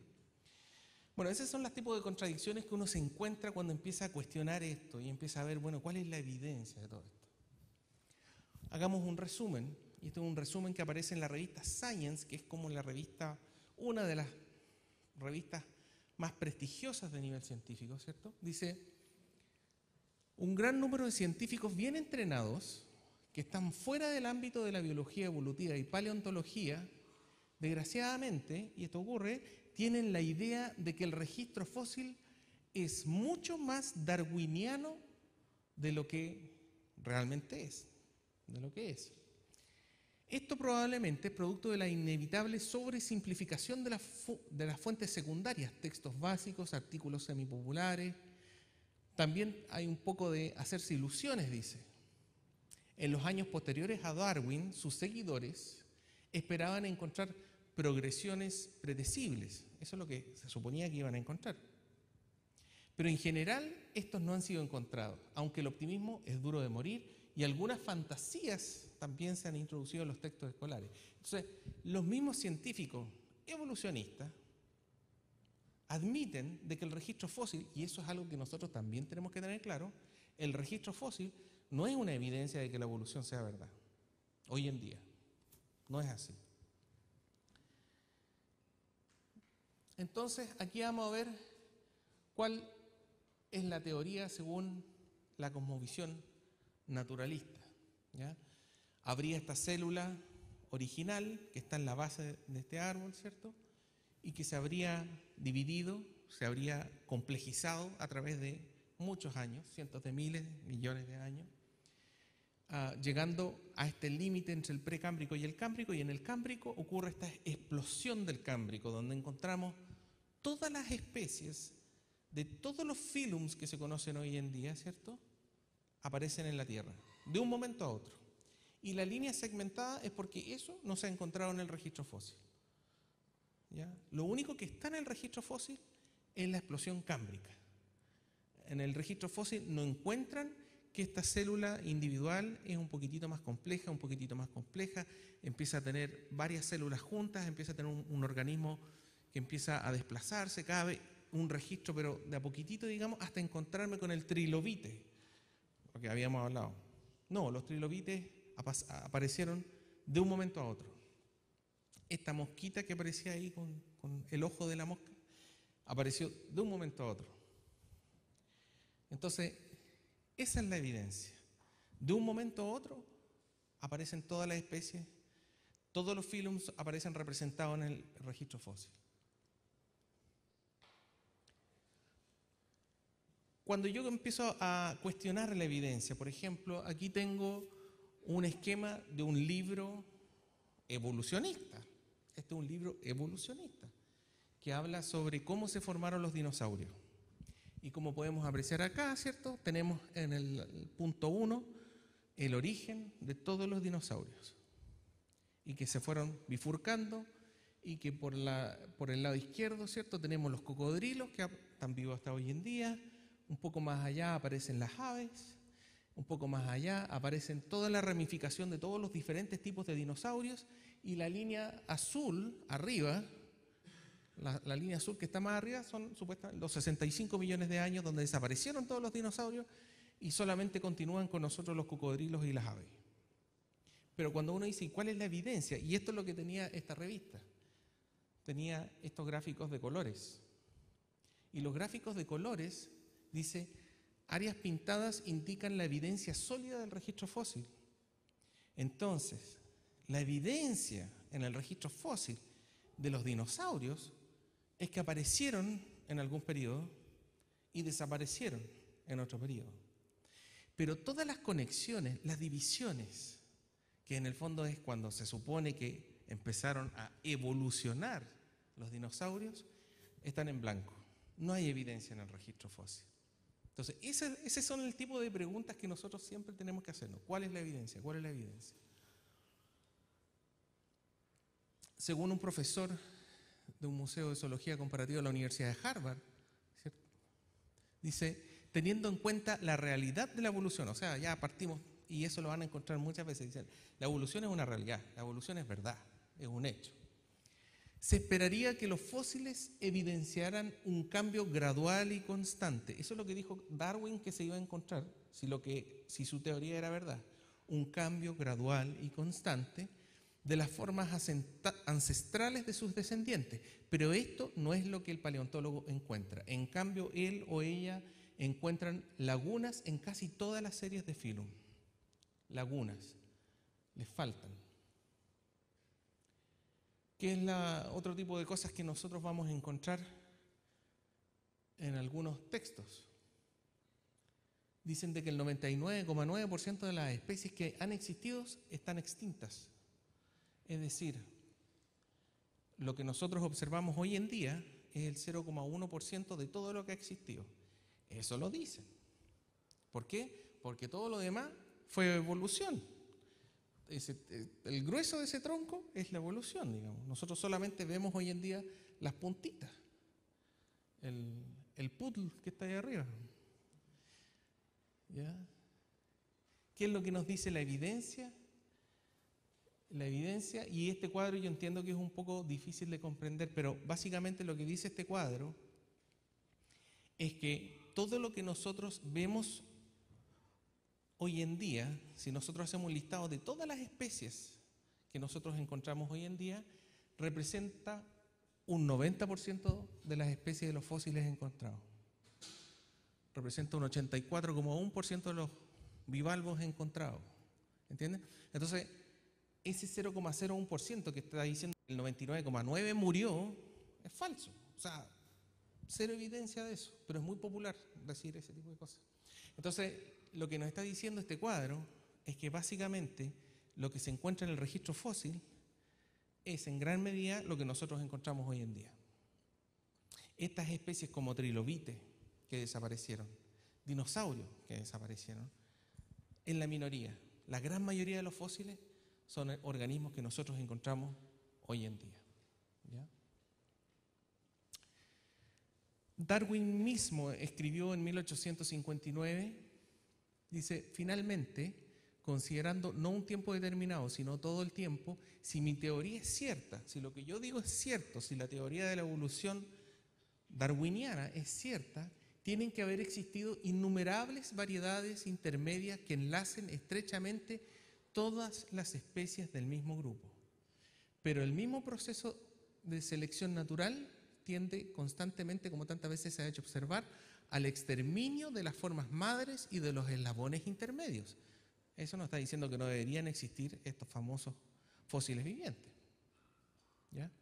Bueno, esos son los tipos de contradicciones que uno se encuentra cuando empieza a cuestionar esto y empieza a ver, bueno, ¿cuál es la evidencia de todo esto? Hagamos un resumen, y este es un resumen que aparece en la revista Science, que es como la revista, una de las revistas más prestigiosas de nivel científico, ¿cierto? Dice, un gran número de científicos bien entrenados que están fuera del ámbito de la biología evolutiva y paleontología, desgraciadamente, y esto ocurre, tienen la idea de que el registro fósil es mucho más darwiniano de lo que realmente es, de lo que es. Esto probablemente es producto de la inevitable sobresimplificación de las fuentes secundarias, textos básicos, artículos semipopulares. También hay un poco de hacerse ilusiones, dice. En los años posteriores a Darwin, sus seguidores esperaban encontrar progresiones predecibles. Eso es lo que se suponía que iban a encontrar. Pero en general, estos no han sido encontrados, aunque el optimismo es duro de morir y algunas fantasías también se han introducido en los textos escolares. Entonces, los mismos científicos evolucionistas admiten de que el registro fósil, y eso es algo que nosotros también tenemos que tener claro, el registro fósil no es una evidencia de que la evolución sea verdad. Hoy en día, no es así. Entonces, aquí vamos a ver cuál es la teoría según la cosmovisión naturalista. ¿Ya? Habría esta célula original que está en la base de este árbol, ¿cierto? Y que se habría dividido, se habría complejizado a través de muchos años, cientos de miles, millones de años, llegando a este límite entre el precámbrico y el cámbrico, y en el cámbrico ocurre esta explosión del cámbrico, donde encontramos todas las especies de todos los filums que se conocen hoy en día, ¿cierto?, aparecen en la Tierra, de un momento a otro. Y la línea segmentada es porque eso no se ha encontrado en el registro fósil. ¿Ya? Lo único que está en el registro fósil es la explosión cámbrica. En el registro fósil no encuentran que esta célula individual es un poquitito más compleja, empieza a tener varias células juntas, empieza a tener un organismo que empieza a desplazarse, cada vez un registro, pero de a poquitito, digamos, hasta encontrarme con el trilobite, lo que habíamos hablado. No, los trilobites aparecieron de un momento a otro. Esta mosquita que aparecía ahí con el ojo de la mosca, apareció de un momento a otro. Entonces, esa es la evidencia. De un momento a otro aparecen todas las especies, todos los filums aparecen representados en el registro fósil. Cuando yo empiezo a cuestionar la evidencia, por ejemplo, aquí tengo un esquema de un libro evolucionista. Este es un libro evolucionista que habla sobre cómo se formaron los dinosaurios. Y como podemos apreciar acá, ¿cierto?, tenemos en el punto 1 el origen de todos los dinosaurios y que se fueron bifurcando, y que por el lado izquierdo, ¿cierto?, tenemos los cocodrilos que están vivos hasta hoy en día. Un poco más allá aparecen las aves, un poco más allá aparecen toda la ramificación de todos los diferentes tipos de dinosaurios, y la línea azul arriba, la línea azul que está más arriba, son supuestamente los 65 millones de años donde desaparecieron todos los dinosaurios y solamente continúan con nosotros los cocodrilos y las aves. Pero cuando uno dice, ¿cuál es la evidencia? Y esto es lo que tenía esta revista. Tenía estos gráficos de colores. Y los gráficos de colores, dice, áreas pintadas indican la evidencia sólida del registro fósil. Entonces, la evidencia en el registro fósil de los dinosaurios es que aparecieron en algún periodo y desaparecieron en otro periodo. Pero todas las conexiones, las divisiones, que en el fondo es cuando se supone que empezaron a evolucionar los dinosaurios, están en blanco. No hay evidencia en el registro fósil. Entonces, ese son el tipo de preguntas que nosotros siempre tenemos que hacernos. ¿Cuál es la evidencia? ¿Cuál es la evidencia? Según un profesor de un museo de zoología comparativa de la Universidad de Harvard, ¿cierto?, dice, teniendo en cuenta la realidad de la evolución, o sea, ya partimos, y eso lo van a encontrar muchas veces, dicen, la evolución es una realidad, la evolución es verdad, es un hecho. Se esperaría que los fósiles evidenciaran un cambio gradual y constante. Eso es lo que dijo Darwin que se iba a encontrar, si su teoría era verdad. Un cambio gradual y constante de las formas ancestrales de sus descendientes. Pero esto no es lo que el paleontólogo encuentra. En cambio, él o ella encuentran lagunas en casi todas las series de Phylum. Lagunas. Les faltan. ¿Qué es otro tipo de cosas que nosotros vamos a encontrar en algunos textos? Dicen de que el 99,9% de las especies que han existido están extintas. Es decir, lo que nosotros observamos hoy en día es el 0,1% de todo lo que ha existido. Eso lo dicen. ¿Por qué? Porque todo lo demás fue evolución. El grueso de ese tronco es la evolución, digamos. Nosotros solamente vemos hoy en día las puntitas, el puzzle que está ahí arriba. ¿Ya? ¿Qué es lo que nos dice la evidencia? La evidencia, y este cuadro yo entiendo que es un poco difícil de comprender, pero básicamente lo que dice este cuadro es que todo lo que nosotros vemos hoy en día, si nosotros hacemos un listado de todas las especies que nosotros encontramos hoy en día, representa un 90% de las especies de los fósiles encontrados. Representa un 84,1% de los bivalvos encontrados. ¿Entiendes? Entonces, ese 0,01% que está diciendo que el 99,9% murió, es falso. O sea, cero evidencia de eso, pero es muy popular decir ese tipo de cosas. Entonces, lo que nos está diciendo este cuadro es que básicamente lo que se encuentra en el registro fósil es en gran medida lo que nosotros encontramos hoy en día. Estas especies como trilobites que desaparecieron, dinosaurios que desaparecieron, en la minoría. La gran mayoría de los fósiles son organismos que nosotros encontramos hoy en día. ¿Ya? Darwin mismo escribió en 1859, dice, finalmente, considerando no un tiempo determinado, sino todo el tiempo, si mi teoría es cierta, si lo que yo digo es cierto, si la teoría de la evolución darwiniana es cierta, tienen que haber existido innumerables variedades intermedias que enlacen estrechamente todas las especies del mismo grupo. Pero el mismo proceso de selección natural tiende constantemente, como tantas veces se ha hecho observar, al exterminio de las formas madres y de los eslabones intermedios. Eso nos está diciendo que no deberían existir estos famosos fósiles vivientes. ¿Ya?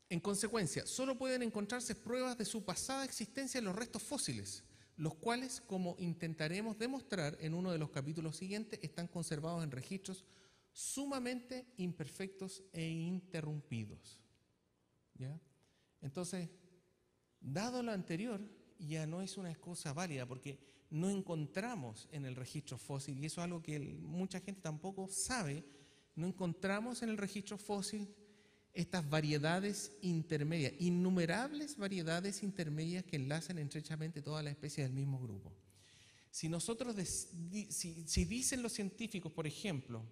En consecuencia, solo pueden encontrarse pruebas de su pasada existencia en los restos fósiles, los cuales, como intentaremos demostrar en uno de los capítulos siguientes, están conservados en registros sumamente imperfectos e interrumpidos. ¿Ya? Entonces, dado lo anterior, ya no es una excusa válida porque no encontramos en el registro fósil, y eso es algo que mucha gente tampoco sabe, no encontramos en el registro fósil estas variedades intermedias, innumerables variedades intermedias que enlazan estrechamente todas las especies del mismo grupo. Si nosotros, si dicen los científicos, por ejemplo,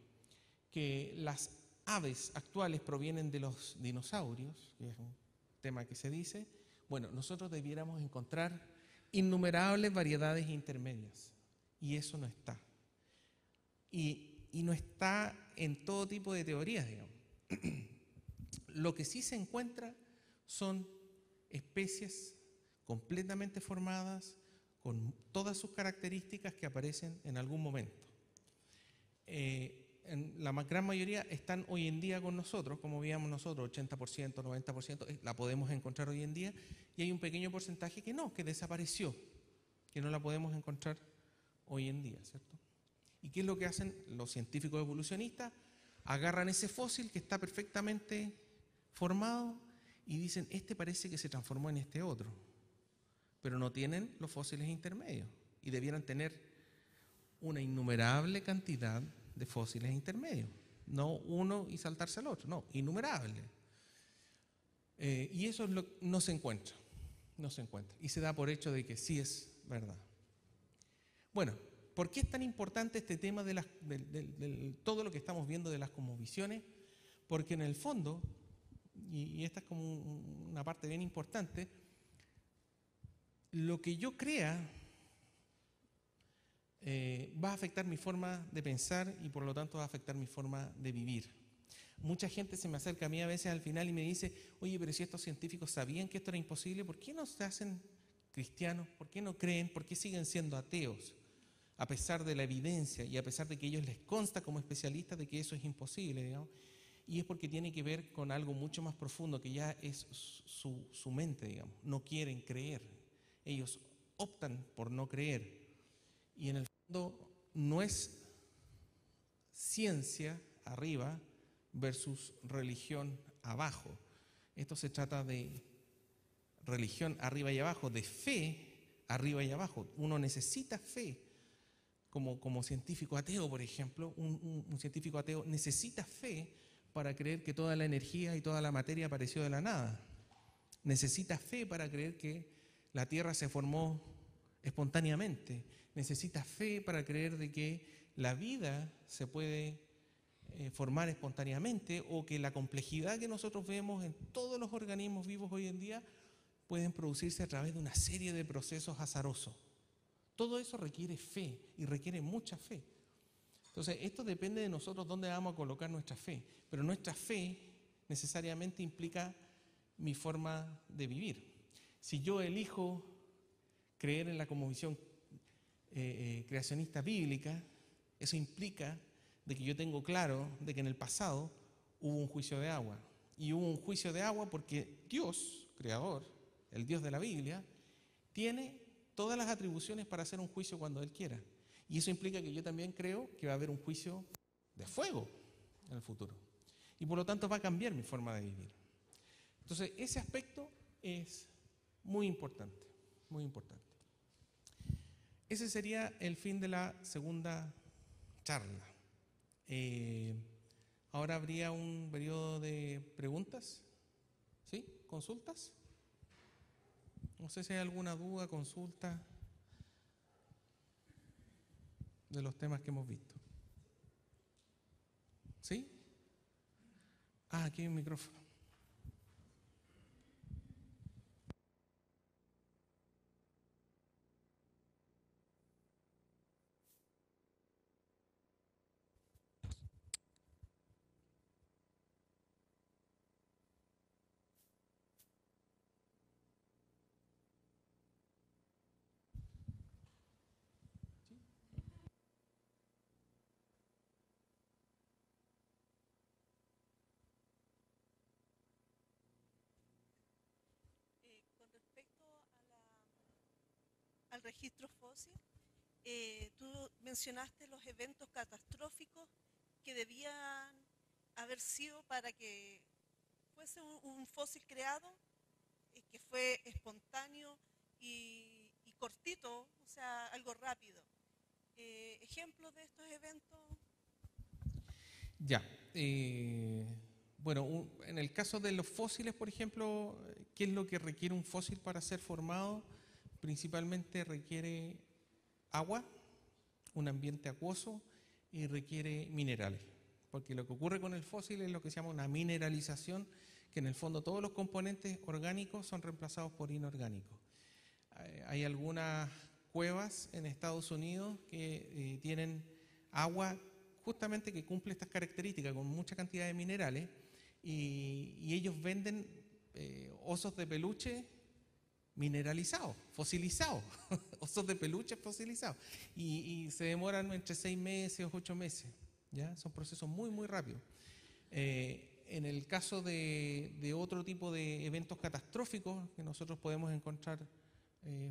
que las aves actuales provienen de los dinosaurios, que es un tema que se dice, bueno, nosotros debiéramos encontrar innumerables variedades intermedias, y eso no está. Y no está en todo tipo de teorías, digamos. Lo que sí se encuentra son especies completamente formadas, con todas sus características que aparecen en algún momento. En la gran mayoría están hoy en día con nosotros, como veíamos nosotros, 80%, 90%, la podemos encontrar hoy en día, y hay un pequeño porcentaje que no, que desapareció, que no la podemos encontrar hoy en día, ¿cierto? ¿Y qué es lo que hacen los científicos evolucionistas? Agarran ese fósil que está perfectamente formado y dicen, este parece que se transformó en este otro, pero no tienen los fósiles intermedios y debieran tener una innumerable cantidad de fósiles intermedios, no uno y saltarse al otro, no, innumerable. Y eso es no se encuentra, y se da por hecho de que sí es verdad. Bueno, ¿por qué es tan importante este tema de todo lo que estamos viendo de las cosmovisiones? Porque en el fondo, y esta es como una parte bien importante, lo que yo crea va a afectar mi forma de pensar y por lo tanto va a afectar mi forma de vivir. Mucha gente se me acerca a mí a veces al final y me dice, oye, pero si estos científicos sabían que esto era imposible, ¿por qué no se hacen cristianos? ¿Por qué no creen? ¿Por qué siguen siendo ateos? A pesar de la evidencia y a pesar de que a ellos les consta como especialistas de que eso es imposible, digamos. Y es porque tiene que ver con algo mucho más profundo, que ya es su mente, digamos. No quieren creer. Ellos optan por no creer. Y en el fondo no es ciencia arriba versus religión abajo. Esto se trata de religión arriba y abajo, de fe arriba y abajo. Uno necesita fe. Como científico ateo, por ejemplo, un científico ateo necesita fe para creer que toda la energía y toda la materia apareció de la nada. Necesita fe para creer que la Tierra se formó espontáneamente. Necesita fe para creer de que la vida se puede formar espontáneamente, o que la complejidad que nosotros vemos en todos los organismos vivos hoy en día pueden producirse a través de una serie de procesos azarosos. Todo eso requiere fe y requiere mucha fe. Entonces, esto depende de nosotros dónde vamos a colocar nuestra fe. Pero nuestra fe necesariamente implica mi forma de vivir. Si yo elijo creer en la cosmovisión creacionista bíblica, eso implica de que yo tengo claro de que en el pasado hubo un juicio de agua. Y hubo un juicio de agua porque Dios, creador, el Dios de la Biblia, tiene todas las atribuciones para hacer un juicio cuando Él quiera. Y eso implica que yo también creo que va a haber un juicio de fuego en el futuro. Y por lo tanto va a cambiar mi forma de vivir. Entonces, ese aspecto es muy importante, muy importante. Ese sería el fin de la segunda charla. Ahora habría un periodo de preguntas, ¿sí? ¿Consultas? No sé si hay alguna duda, consulta de los temas que hemos visto. ¿Sí? Ah, aquí hay un micrófono. Con respecto al registro fósil, tú mencionaste los eventos catastróficos que debían haber sido para que fuese un fósil creado, que fue espontáneo y cortito, o sea, algo rápido. ¿Ejemplos de estos eventos? Ya. Bueno, en el caso de los fósiles, por ejemplo, ¿qué es lo que requiere un fósil para ser formado? Principalmente requiere agua, un ambiente acuoso y requiere minerales. Porque lo que ocurre con el fósil es lo que se llama una mineralización, que en el fondo todos los componentes orgánicos son reemplazados por inorgánicos. Hay algunas cuevas en Estados Unidos que tienen agua justamente que cumple estas características con mucha cantidad de minerales y ellos venden osos de peluche mineralizados, fosilizados, osos de peluche fosilizados y se demoran entre 6 meses o 8 meses, ¿ya? Son procesos muy muy rápidos. En el caso de otro tipo de eventos catastróficos que nosotros podemos encontrar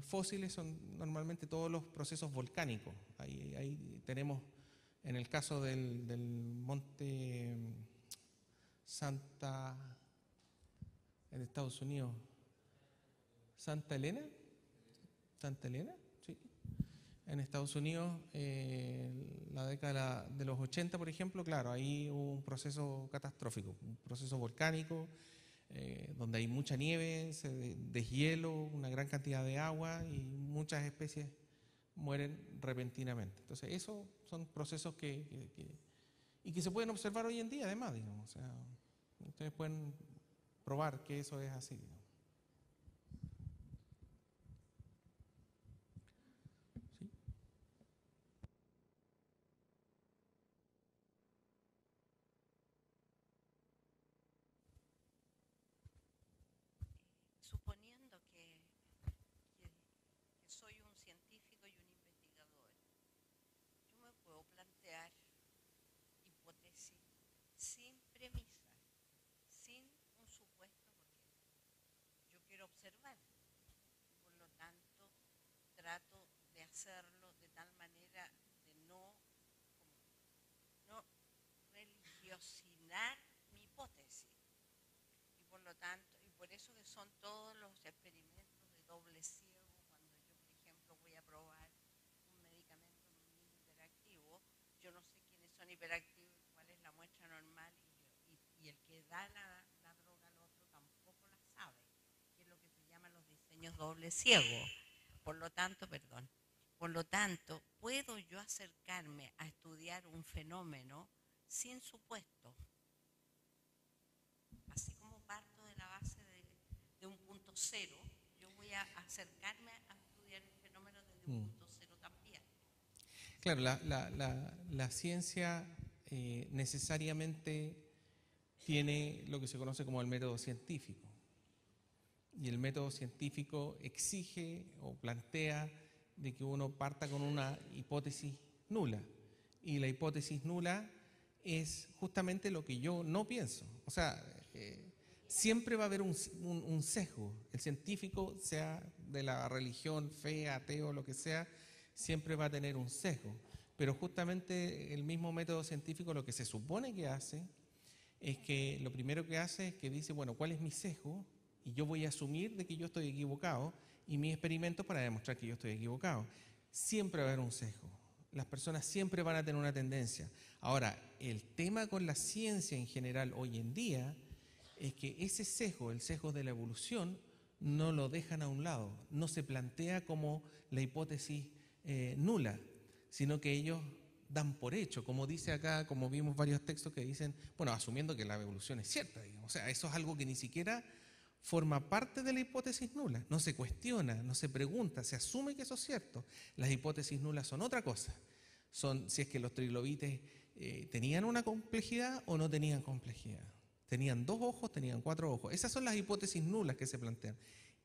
fósiles son normalmente todos los procesos volcánicos. Ahí tenemos, en el caso del monte Santa, en Estados Unidos, Santa Elena, sí. En Estados Unidos, la década de los 80, por ejemplo, claro, ahí hubo un proceso catastrófico, un proceso volcánico, donde hay mucha nieve, deshielo, una gran cantidad de agua y muchas especies mueren repentinamente. Entonces, esos son procesos que se pueden observar hoy en día, además, digamos. O sea, ustedes pueden probar que eso es así, digamos. ¿Sí? Suponiendo que soy un científico y un investigador, yo me puedo plantear hipótesis sin premisa, sin un supuesto, porque yo quiero observar. Por lo tanto, trato de hacerlo de tal manera de no religiosinar mi hipótesis. Y por lo tanto, y por eso que son todos los experimentos de doble ciego, cuando yo, por ejemplo, voy a probar un medicamento en un niño hiperactivo, yo no sé quiénes son hiperactivos, cuál es la muestra normal, y el que da la droga al otro tampoco la sabe, que es lo que se llaman los diseños doble ciego. Por lo tanto, puedo yo acercarme a estudiar un fenómeno sin supuesto. Así como parto de la base de un punto cero, yo voy a acercarme a estudiar el fenómeno desde un punto cero también. Claro, la ciencia necesariamente tiene lo que se conoce como el método científico. Y el método científico exige o plantea de que uno parta con una hipótesis nula. Y la hipótesis nula es justamente lo que yo no pienso. O sea, siempre va a haber un sesgo. El científico, sea de la religión, fe, ateo, lo que sea, siempre va a tener un sesgo. Pero justamente el mismo método científico lo que se supone que hace es que lo primero que hace es que dice, bueno, ¿cuál es mi sesgo? Y yo voy a asumir de que yo estoy equivocado y mis experimentos para demostrar que yo estoy equivocado. Siempre va a haber un sesgo. Las personas siempre van a tener una tendencia. Ahora, el tema con la ciencia en general hoy en día es que ese sesgo, el sesgo de la evolución, no lo dejan a un lado, no se plantea como la hipótesis nula, sino que ellos dan por hecho, como dice acá, como vimos varios textos que dicen, bueno, asumiendo que la evolución es cierta, digamos. O sea, eso es algo que ni siquiera forma parte de la hipótesis nula, no se cuestiona, no se pregunta, se asume que eso es cierto. Las hipótesis nulas son otra cosa, son si es que los trilobites tenían una complejidad o no tenían complejidad. Tenían 2 ojos, tenían 4 ojos. Esas son las hipótesis nulas que se plantean.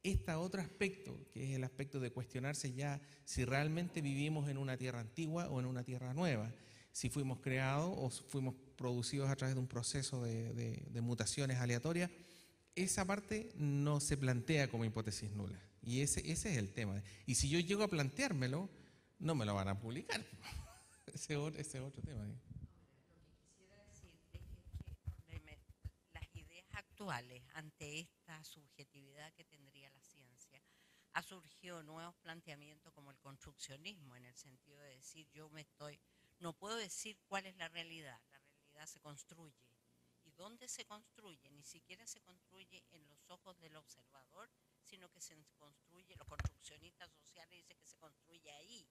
Este otro aspecto, que es el aspecto de cuestionarse ya si realmente vivimos en una tierra antigua o en una tierra nueva, si fuimos creados o fuimos producidos a través de un proceso de mutaciones aleatorias, esa parte no se plantea como hipótesis nula. Y ese es el tema. Y si yo llego a planteármelo, no me lo van a publicar. Ese es otro tema. Quisiera decirte es que las ideas actuales ante esta subjetividad que tendría la ciencia, ha surgido nuevos planteamientos como el construccionismo, en el sentido de decir no puedo decir cuál es la realidad se construye. ¿Y dónde se construye? Ni siquiera se construye en los ojos del observador, sino que se construye, los construccionistas sociales dicen que se construye ahí,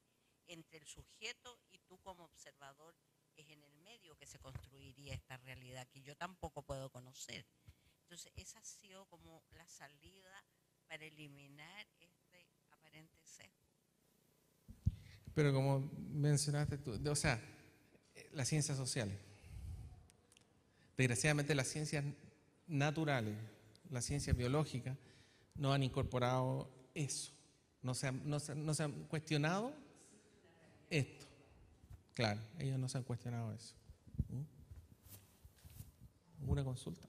entre el sujeto y tú como observador, es en el medio que se construiría esta realidad que yo tampoco puedo conocer. Entonces esa ha sido como la salida para eliminar este aparente sesgo. Pero como mencionaste tú, o sea, las ciencias sociales. Desgraciadamente las ciencias naturales, las ciencias biológicas, no han incorporado eso. No se han cuestionado esto. Claro, ellos no se han cuestionado eso. ¿Una consulta?